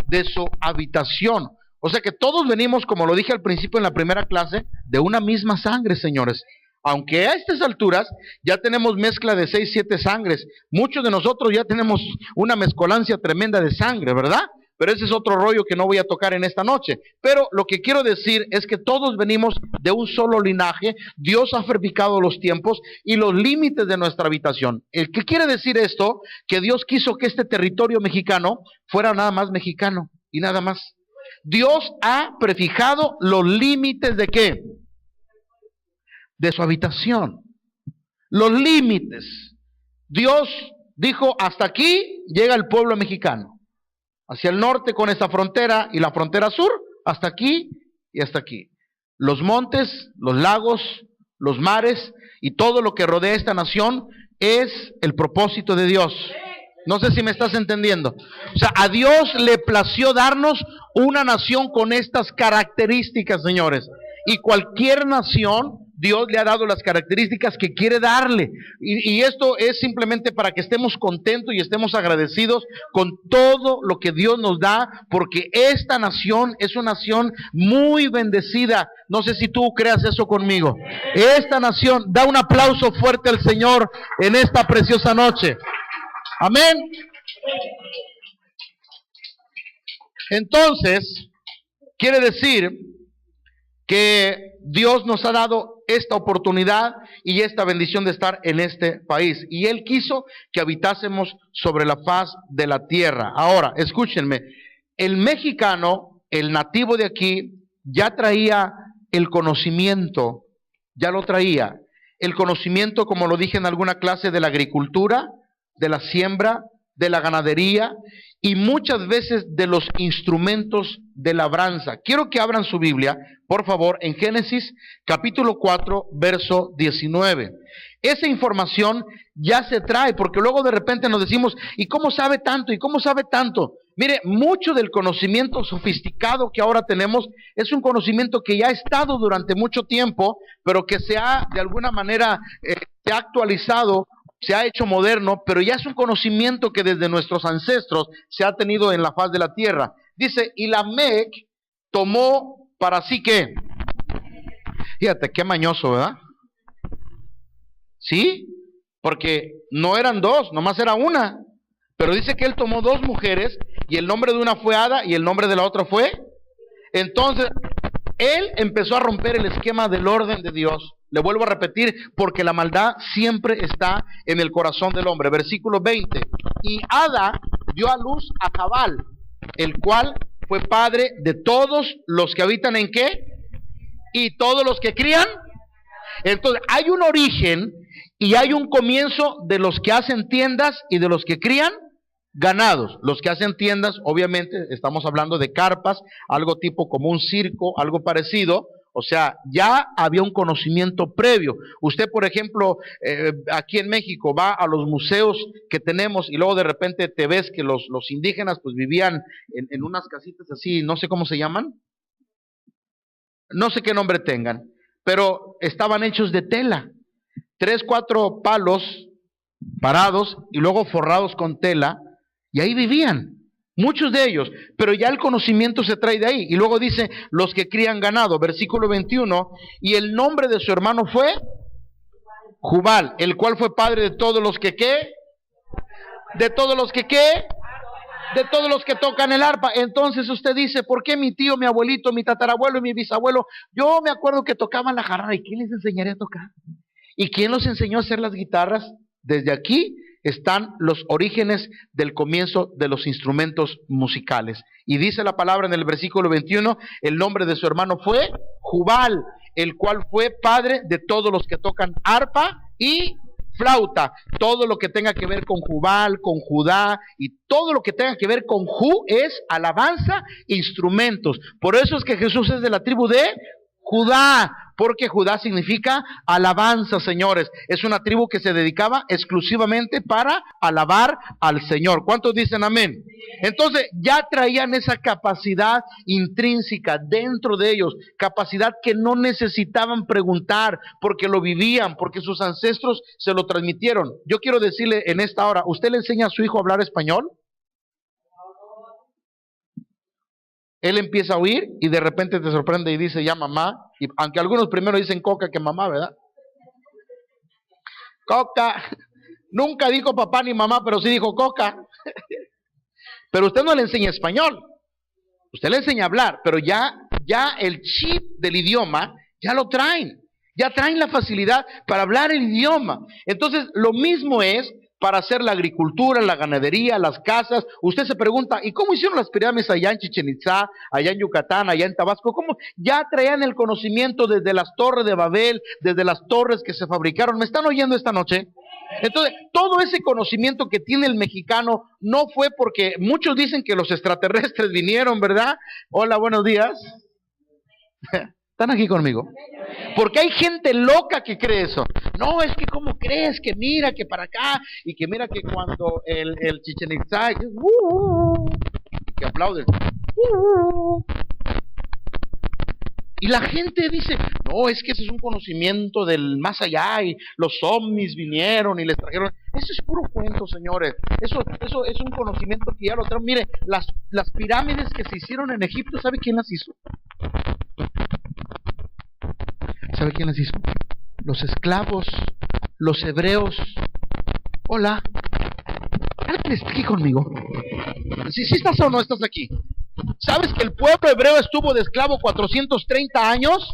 A: De su habitación. O sea que todos venimos, como lo dije al principio en la primera clase, de una misma sangre, señores. Aunque a estas alturas ya tenemos mezcla de 6, 7 sangres. Muchos de nosotros ya tenemos una mezcolancia tremenda de sangre, ¿verdad? Pero ese es otro rollo que no voy a tocar en esta noche. Pero lo que quiero decir es que todos venimos de un solo linaje. Dios ha fabricado los tiempos y los límites de nuestra habitación. ¿Qué quiere decir esto? Que Dios quiso que este territorio mexicano fuera nada más mexicano y nada más. Dios ha prefijado los límites de ¿qué? De su habitación. Los límites. Dios dijo, hasta aquí llega el pueblo mexicano. Hacia el norte con esta frontera y la frontera sur, hasta aquí y hasta aquí. Los montes, los lagos, los mares y todo lo que rodea esta nación es el propósito de Dios. No sé si me estás entendiendo. O sea, a Dios le plació darnos una nación con estas características, señores. Y cualquier nación, Dios le ha dado las características que quiere darle. Y esto es simplemente para que estemos contentos y estemos agradecidos con todo lo que Dios nos da, porque esta nación es una nación muy bendecida. No sé si tú creas eso conmigo. Esta nación, da un aplauso fuerte al Señor en esta preciosa noche. Amén. Entonces, quiere decir que Dios nos ha dado esta oportunidad y esta bendición de estar en este país. Y Él quiso que habitásemos sobre la faz de la tierra. Ahora, escúchenme, el mexicano, el nativo de aquí, ya traía el conocimiento, ya lo traía. El conocimiento, como lo dije en alguna clase, de la agricultura, de la siembra, de la ganadería y muchas veces de los instrumentos de labranza. Quiero que abran su Biblia, por favor, en Génesis capítulo 4, verso 19. Esa información ya se trae, porque luego de repente nos decimos, ¿y cómo sabe tanto? ¿Y cómo sabe tanto? Mire, mucho del conocimiento sofisticado que ahora tenemos es un conocimiento que ya ha estado durante mucho tiempo, pero que se ha, de alguna manera, se ha actualizado, se ha hecho moderno, pero ya es un conocimiento que desde nuestros ancestros se ha tenido en la faz de la tierra. Dice, y Lamec tomó para sí ¿qué? Fíjate, qué mañoso, ¿verdad? ¿Sí? Porque no eran dos, nomás era una. Pero dice que él tomó 2 mujeres y el nombre de una fue Ada y el nombre de la otra fue. Entonces, él empezó a romper el esquema del orden de Dios. Le vuelvo a repetir, porque la maldad siempre está en el corazón del hombre. Versículo 20. Y Ada dio a luz a Jabal, el cual fue padre de todos los que habitan ¿en qué? Y todos los que crían. Entonces, hay un origen y hay un comienzo de los que hacen tiendas y de los que crían ganados. Los que hacen tiendas, obviamente, estamos hablando de carpas, algo tipo como un circo, algo parecido. O sea, ya había un conocimiento previo. Usted, por ejemplo, aquí en México va a los museos que tenemos y luego de repente te ves que los indígenas pues vivían en unas casitas así, no sé cómo se llaman, no sé qué nombre tengan, pero estaban hechos de tela. 3, 4 palos parados y luego forrados con tela, y ahí vivían. Muchos de ellos, pero ya el conocimiento se trae de ahí. Y luego dice, los que crían ganado, versículo 21, y el nombre de su hermano fue Jubal, el cual fue padre de todos los que ¿qué? De todos los que ¿qué? De todos los que tocan el arpa. Entonces usted dice, ¿por qué mi tío, mi abuelito, mi tatarabuelo y mi bisabuelo? Yo me acuerdo que tocaban la jarra. ¿Y quién les enseñaría a tocar? ¿Y quién los enseñó a hacer las guitarras? Desde aquí están los orígenes del comienzo de los instrumentos musicales. Y dice la palabra en el versículo 21, el nombre de su hermano fue Jubal, el cual fue padre de todos los que tocan arpa y flauta. Todo lo que tenga que ver con Jubal, con Judá y todo lo que tenga que ver con es alabanza, instrumentos. Por eso es que Jesús es de la tribu de Judá, porque Judá significa alabanza, señores. Es una tribu que se dedicaba exclusivamente para alabar al Señor. ¿Cuántos dicen amén? Entonces ya traían esa capacidad intrínseca dentro de ellos, capacidad que no necesitaban preguntar, porque lo vivían, porque sus ancestros se lo transmitieron. Yo quiero decirle en esta hora, ¿usted le enseña a su hijo a hablar español? Él empieza a oír y de repente te sorprende y dice ya mamá, y aunque algunos primero dicen coca que mamá, ¿verdad? Coca, nunca dijo papá ni mamá, pero sí dijo coca. Pero usted no le enseña español, usted le enseña a hablar, pero ya el chip del idioma ya lo traen, ya traen la facilidad para hablar el idioma. Entonces lo mismo es para hacer la agricultura, la ganadería, las casas. Usted se pregunta, ¿y cómo hicieron las pirámides allá en Chichén Itzá, allá en Yucatán, allá en Tabasco? ¿Cómo? Ya traían el conocimiento desde las torres de Babel, desde las torres que se fabricaron. ¿Me están oyendo esta noche? Entonces, todo ese conocimiento que tiene el mexicano no fue porque muchos dicen que los extraterrestres vinieron, ¿verdad? Hola, buenos días. ¿Están aquí conmigo? Porque hay gente loca que cree eso. No, es que ¿cómo crees? Que mira, que para acá, y que mira que cuando el Chichén Itzá, que aplauden. Y la gente dice, no, es que ese es un conocimiento del más allá, y los ovnis vinieron y les trajeron. Eso es puro cuento, señores. Eso es un conocimiento que ya lo traen. Mire, las pirámides que se hicieron en Egipto, ¿sabe quién las hizo? ¿Sabe quién las hizo? Los esclavos, los hebreos. Hola. ¿Alguien está aquí conmigo? ¿Sí estás o no estás aquí? ¿Sabes que el pueblo hebreo estuvo de esclavo 430 años?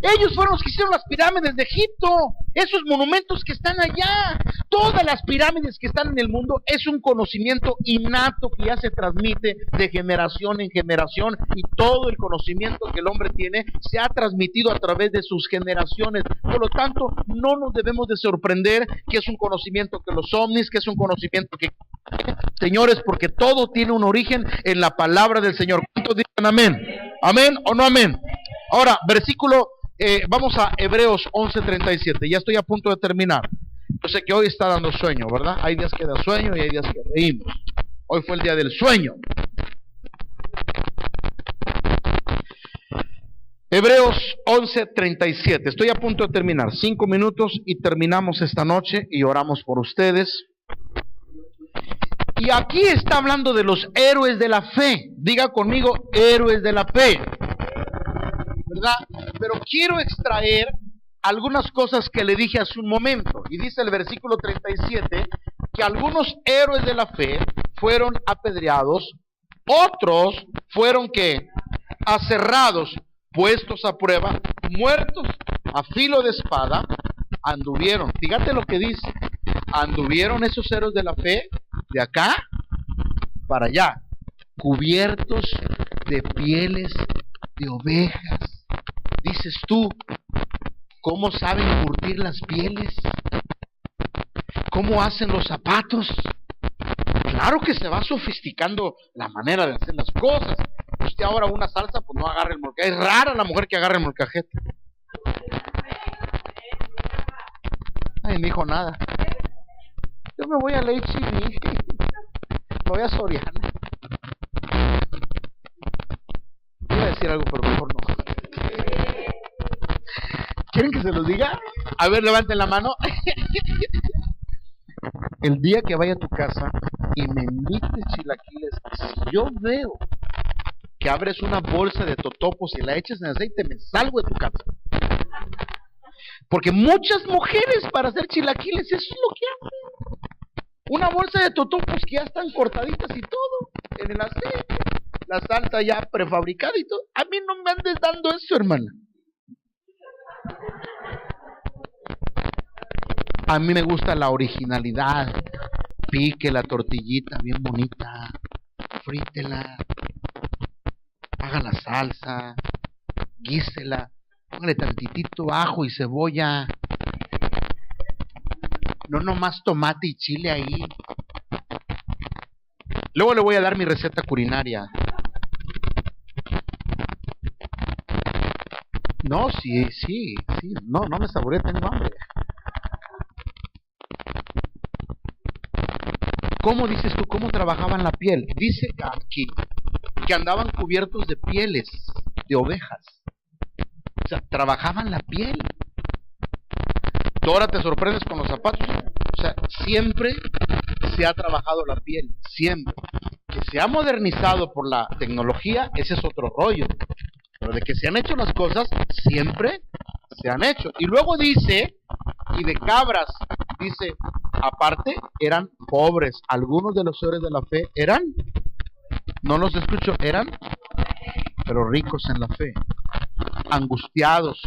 A: Ellos fueron los que hicieron las pirámides de Egipto, esos monumentos que están allá. Todas las pirámides que están en el mundo es un conocimiento innato que ya se transmite de generación en generación, y todo el conocimiento que el hombre tiene se ha transmitido a través de sus generaciones. Por lo tanto, no nos debemos de sorprender que es un conocimiento que los ovnis, que es un conocimiento que... Señores, porque todo tiene un origen en la palabra del Señor. ¿Cuántos dicen amén? ¿Amén o no amén? Ahora, versículo... vamos a Hebreos 11:37. Ya estoy a punto de terminar. Yo sé que hoy está dando sueño, ¿verdad? Hay días que da sueño y hay días que reímos. Hoy fue el día del sueño. Hebreos 11:37. Estoy a punto de terminar. 5 minutos y terminamos esta noche y oramos por ustedes. Y aquí está hablando de los héroes de la fe. Diga conmigo, héroes de la fe, ¿verdad? Pero quiero extraer algunas cosas que le dije hace un momento. Y dice el versículo 37 que algunos héroes de la fe fueron apedreados, otros fueron que aserrados, puestos a prueba, muertos a filo de espada, anduvieron. Fíjate lo que dice. Anduvieron esos héroes de la fe de acá para allá, cubiertos de pieles de ovejas. Dices tú, ¿cómo saben curtir las pieles? ¿Cómo hacen los zapatos? Claro que se va sofisticando la manera de hacer las cosas. Usted ahora una salsa, pues no agarra el molcajete. Es rara la mujer que agarra el molcajete. Ay, no dijo nada. Yo me voy a H-E-B. Me voy a Soriana. Iba a decir algo, pero mejor no. ¿Quieren que se los diga? A ver, levanten la mano. El día que vaya a tu casa y me invites chilaquiles, si yo veo que abres una bolsa de totopos y la echas en aceite, me salgo de tu casa. Porque muchas mujeres para hacer chilaquiles, eso es lo que hacen. Una bolsa de totopos que ya están cortaditas y todo, en el aceite, la salsa ya prefabricada y todo. A mí no me andes dando eso, hermana. A mí me gusta la originalidad, pique la tortillita bien bonita, frítela, haga la salsa, guísela, póngale tantitito ajo y cebolla, no nomás tomate y chile ahí. Luego le voy a dar mi receta culinaria. No, sí, no me saboreé, tengo hambre. ¿Cómo dices tú? ¿Cómo trabajaban la piel? Dice aquí que andaban cubiertos de pieles de ovejas. O sea, trabajaban la piel. Tú ahora te sorprendes con los zapatos. O sea, siempre se ha trabajado la piel, siempre. Que se ha modernizado por la tecnología, ese es otro rollo. Pero de que se han hecho las cosas, siempre se han hecho. Y luego dice, y de cabras, dice, aparte, eran pobres. Algunos de los señores de la fe eran, no los escucho, eran, pero ricos en la fe, angustiados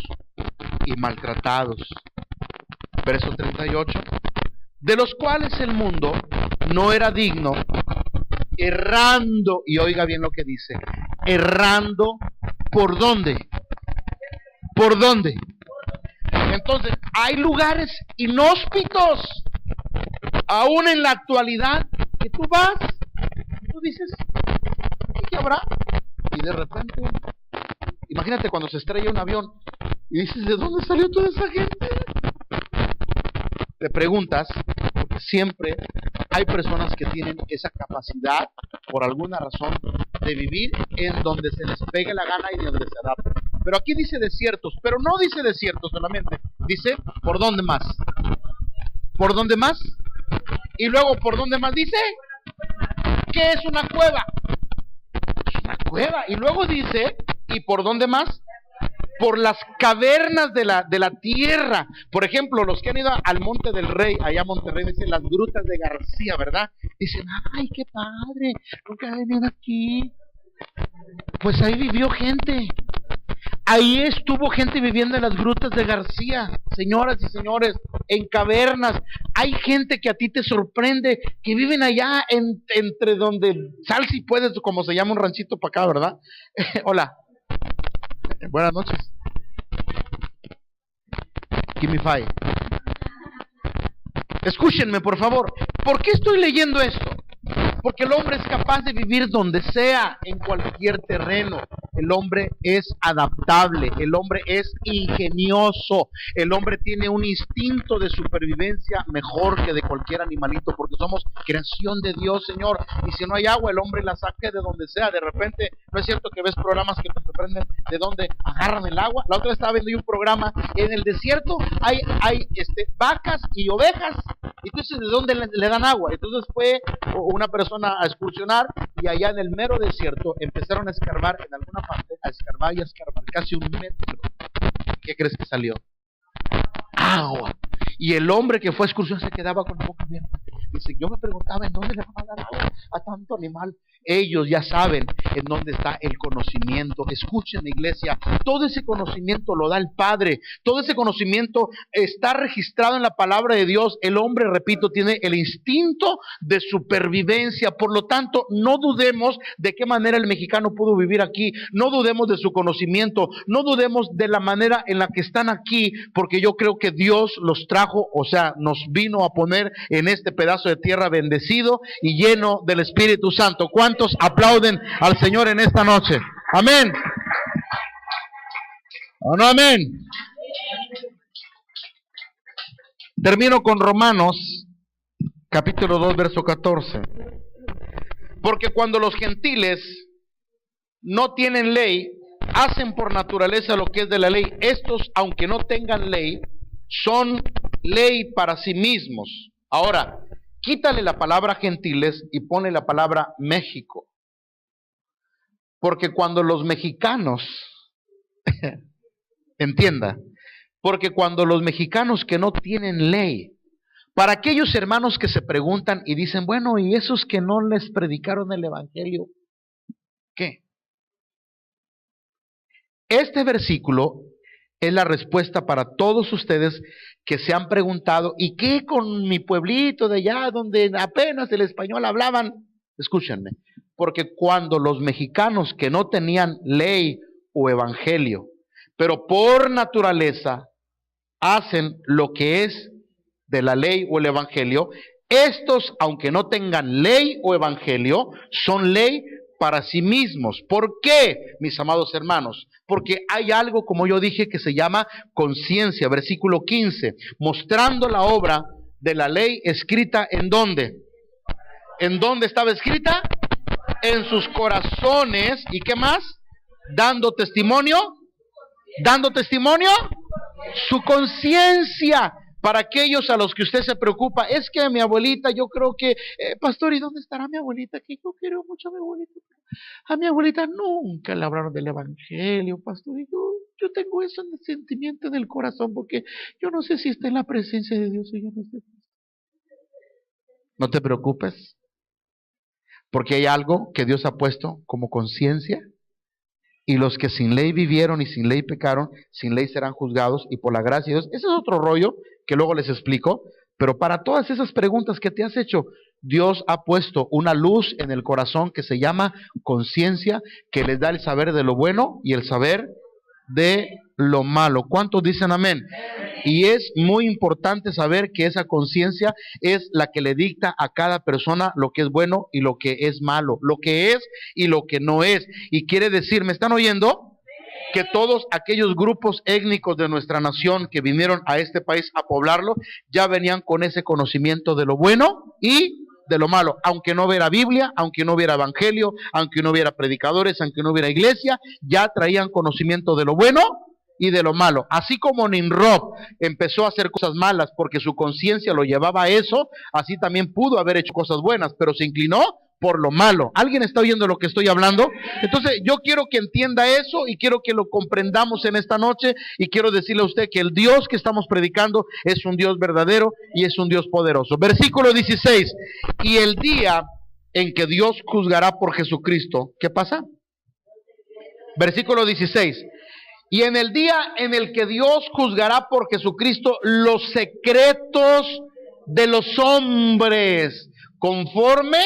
A: y maltratados. Verso 38, de los cuales el mundo no era digno, errando, y oiga bien lo que dice, errando, ¿por dónde? ¿Por dónde? Entonces, hay lugares inhóspitos, aún en la actualidad, que tú vas, tú dices, ¿qué habrá? Y de repente, imagínate cuando se estrella un avión, y dices, ¿de dónde salió toda esa gente? Te preguntas, porque siempre hay personas que tienen esa capacidad, por alguna razón, de vivir en donde se les pegue la gana y de donde se adapten. Pero aquí dice desiertos, pero no dice desiertos solamente, dice, ¿por dónde más? ¿Por dónde más? Y luego, ¿por dónde más dice? ¿Qué es una cueva? Es una cueva. Y luego dice, ¿y por dónde más? Por las cavernas de la tierra. Por ejemplo, los que han ido al Monte del Rey, allá a Monterrey, dicen las grutas de García, ¿verdad? Dicen, ay, qué padre, nunca he venido aquí. Pues ahí vivió gente. Ahí estuvo gente viviendo en las grutas de García, señoras y señores, en cavernas. Hay gente que a ti te sorprende, que viven allá entre donde sal si puedes, como se llama un ranchito para acá, ¿verdad? Hola. Buenas noches. Give me five. Escúchenme, por favor. ¿Por qué estoy leyendo esto? Porque el hombre es capaz de vivir donde sea, en cualquier terreno. El hombre es adaptable, el hombre es ingenioso, el hombre tiene un instinto de supervivencia mejor que de cualquier animalito, porque somos creación de Dios, Señor. Y si no hay agua, el hombre la saca de donde sea. De repente, ¿no es cierto que ves programas que te sorprenden de dónde agarran el agua? La otra vez estaba viendo yo un programa, en el desierto hay vacas y ovejas, entonces ¿de dónde le dan agua? Entonces fue una persona a excursionar y allá en el mero desierto empezaron a escarbar en alguna parte, a escarbar y a escarbar casi 1 metro. ¿Qué crees que salió? Agua. Y el hombre que fue a excursión se quedaba con la boca abierta. Dice, yo me preguntaba en dónde le van a dar agua a tanto animal. Ellos ya saben en dónde está el conocimiento. Escuchen, iglesia, todo ese conocimiento lo da el Padre. Todo ese conocimiento está registrado en la palabra de Dios. El hombre, repito, tiene el instinto de supervivencia. Por lo tanto, no dudemos de qué manera el mexicano pudo vivir aquí. No dudemos de su conocimiento. No dudemos de la manera en la que están aquí, porque yo creo que Dios los trajo, o sea, nos vino a poner en este pedazo de tierra bendecido y lleno del Espíritu Santo. ¿Cuántos aplauden al Señor en esta noche? Amén. ¿O no? Amén. Termino con Romanos, capítulo 2, verso 14. Porque cuando los gentiles no tienen ley, hacen por naturaleza lo que es de la ley. Estos, aunque no tengan ley, son ley para sí mismos. Ahora, quítale la palabra gentiles y ponle la palabra México. Porque cuando los mexicanos, entienda, porque cuando los mexicanos que no tienen ley, para aquellos hermanos que se preguntan y dicen, bueno, ¿y esos que no les predicaron el evangelio? ¿Qué? Este versículo es la respuesta para todos ustedes que se han preguntado, ¿y qué con mi pueblito de allá donde apenas el español hablaban? Escúchenme, porque cuando los mexicanos que no tenían ley o evangelio, pero por naturaleza hacen lo que es de la ley o el evangelio, estos, aunque no tengan ley o evangelio, son ley para sí mismos. ¿Por qué, mis amados hermanos? Porque hay algo, como yo dije, que se llama conciencia. Versículo 15, mostrando la obra de la ley escrita ¿en dónde? ¿En dónde estaba escrita? En sus corazones. ¿Y qué más? Dando testimonio. Dando testimonio. Su conciencia. Para aquellos a los que usted se preocupa, es que mi abuelita, yo creo que, pastor, ¿y dónde estará mi abuelita? Que yo quiero mucho a mi abuelita. A mi abuelita nunca le hablaron del evangelio, pastor, y yo tengo eso en el sentimiento del corazón, porque yo no sé si está en la presencia de Dios o yo no sé. No te preocupes, porque hay algo que Dios ha puesto como conciencia, y los que sin ley vivieron y sin ley pecaron, sin ley serán juzgados, y por la gracia de Dios, ese es otro rollo que luego les explico, pero para todas esas preguntas que te has hecho, Dios ha puesto una luz en el corazón que se llama conciencia, que les da el saber de lo bueno y el saber de lo malo. ¿Cuántos dicen amén? Y es muy importante saber que esa conciencia es la que le dicta a cada persona lo que es bueno y lo que es malo, lo que es y lo que no es. Y quiere decir, ¿me están oyendo? Que todos aquellos grupos étnicos de nuestra nación que vinieron a este país a poblarlo, ya venían con ese conocimiento de lo bueno y de lo malo, aunque no hubiera Biblia, aunque no hubiera evangelio, aunque no hubiera predicadores, aunque no hubiera iglesia, ya traían conocimiento de lo bueno y de lo malo. Así como Nimrod empezó a hacer cosas malas porque su conciencia lo llevaba a eso, así también pudo haber hecho cosas buenas, pero se inclinó por lo malo. ¿Alguien está oyendo lo que estoy hablando? Entonces yo quiero que entienda eso y quiero que lo comprendamos en esta noche, y quiero decirle a usted que el Dios que estamos predicando es un Dios verdadero y es un Dios poderoso. Versículo 16, y el día en que Dios juzgará por Jesucristo, ¿qué pasa? Versículo 16, y en el día en el que Dios juzgará por Jesucristo los secretos de los hombres, conforme,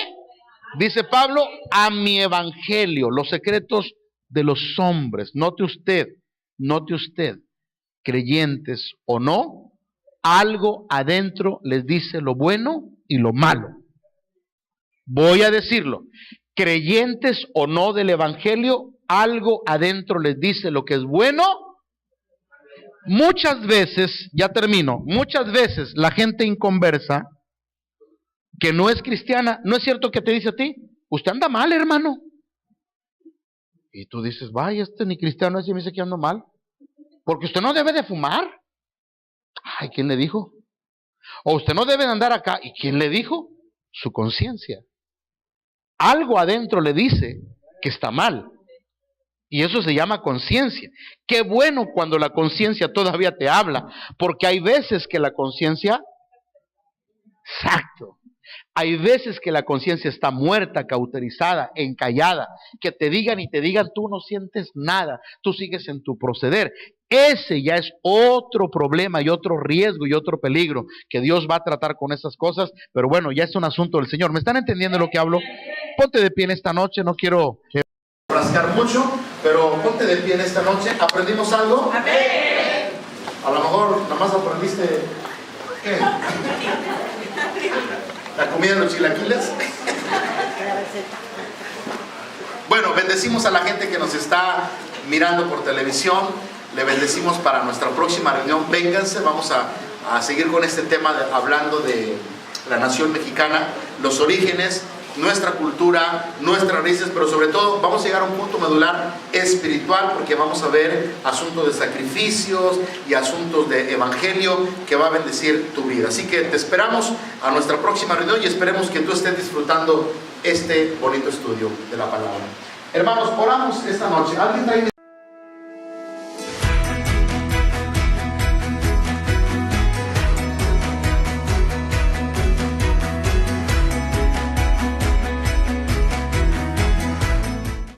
A: dice Pablo, a mi evangelio, los secretos de los hombres. Note usted, creyentes o no, algo adentro les dice lo bueno y lo malo. Voy a decirlo, creyentes o no del evangelio, algo adentro les dice lo que es bueno. Muchas veces, ya termino, muchas veces la gente inconversa que no es cristiana, ¿no es cierto que te dice a ti? Usted anda mal, hermano. Y tú dices, vaya, ni cristiano es y me dice que ando mal. Porque usted no debe de fumar. Ay, ¿quién le dijo? O usted no debe de andar acá. ¿Y quién le dijo? Su conciencia. Algo adentro le dice que está mal. Y eso se llama conciencia. Qué bueno cuando la conciencia todavía te habla, porque hay veces que la conciencia, exacto, hay veces que la conciencia está muerta, cauterizada, encallada, que te digan y te digan, tú no sientes nada, tú sigues en tu proceder. Ese ya es otro problema y otro riesgo y otro peligro que Dios va a tratar con esas cosas, pero bueno, ya es un asunto del Señor. ¿Me están entendiendo lo que hablo? Ponte de pie en esta noche, no quiero rascar mucho, pero ponte de pie en esta noche. ¿Aprendimos algo? ¡Amén! A lo mejor nada más aprendiste, ¿qué? ¿La comida de los chilaquiles? Bueno, bendecimos a la gente que nos está mirando por televisión. Le bendecimos para nuestra próxima reunión. Vénganse, vamos a seguir con este tema hablando de la nación mexicana, los orígenes, nuestra cultura, nuestras raíces, pero sobre todo vamos a llegar a un punto medular espiritual, porque vamos a ver asuntos de sacrificios y asuntos de evangelio que va a bendecir tu vida. Así que te esperamos a nuestra próxima reunión y esperemos que tú estés disfrutando este bonito estudio de la palabra. Hermanos, oramos esta noche. ¿Alguien trae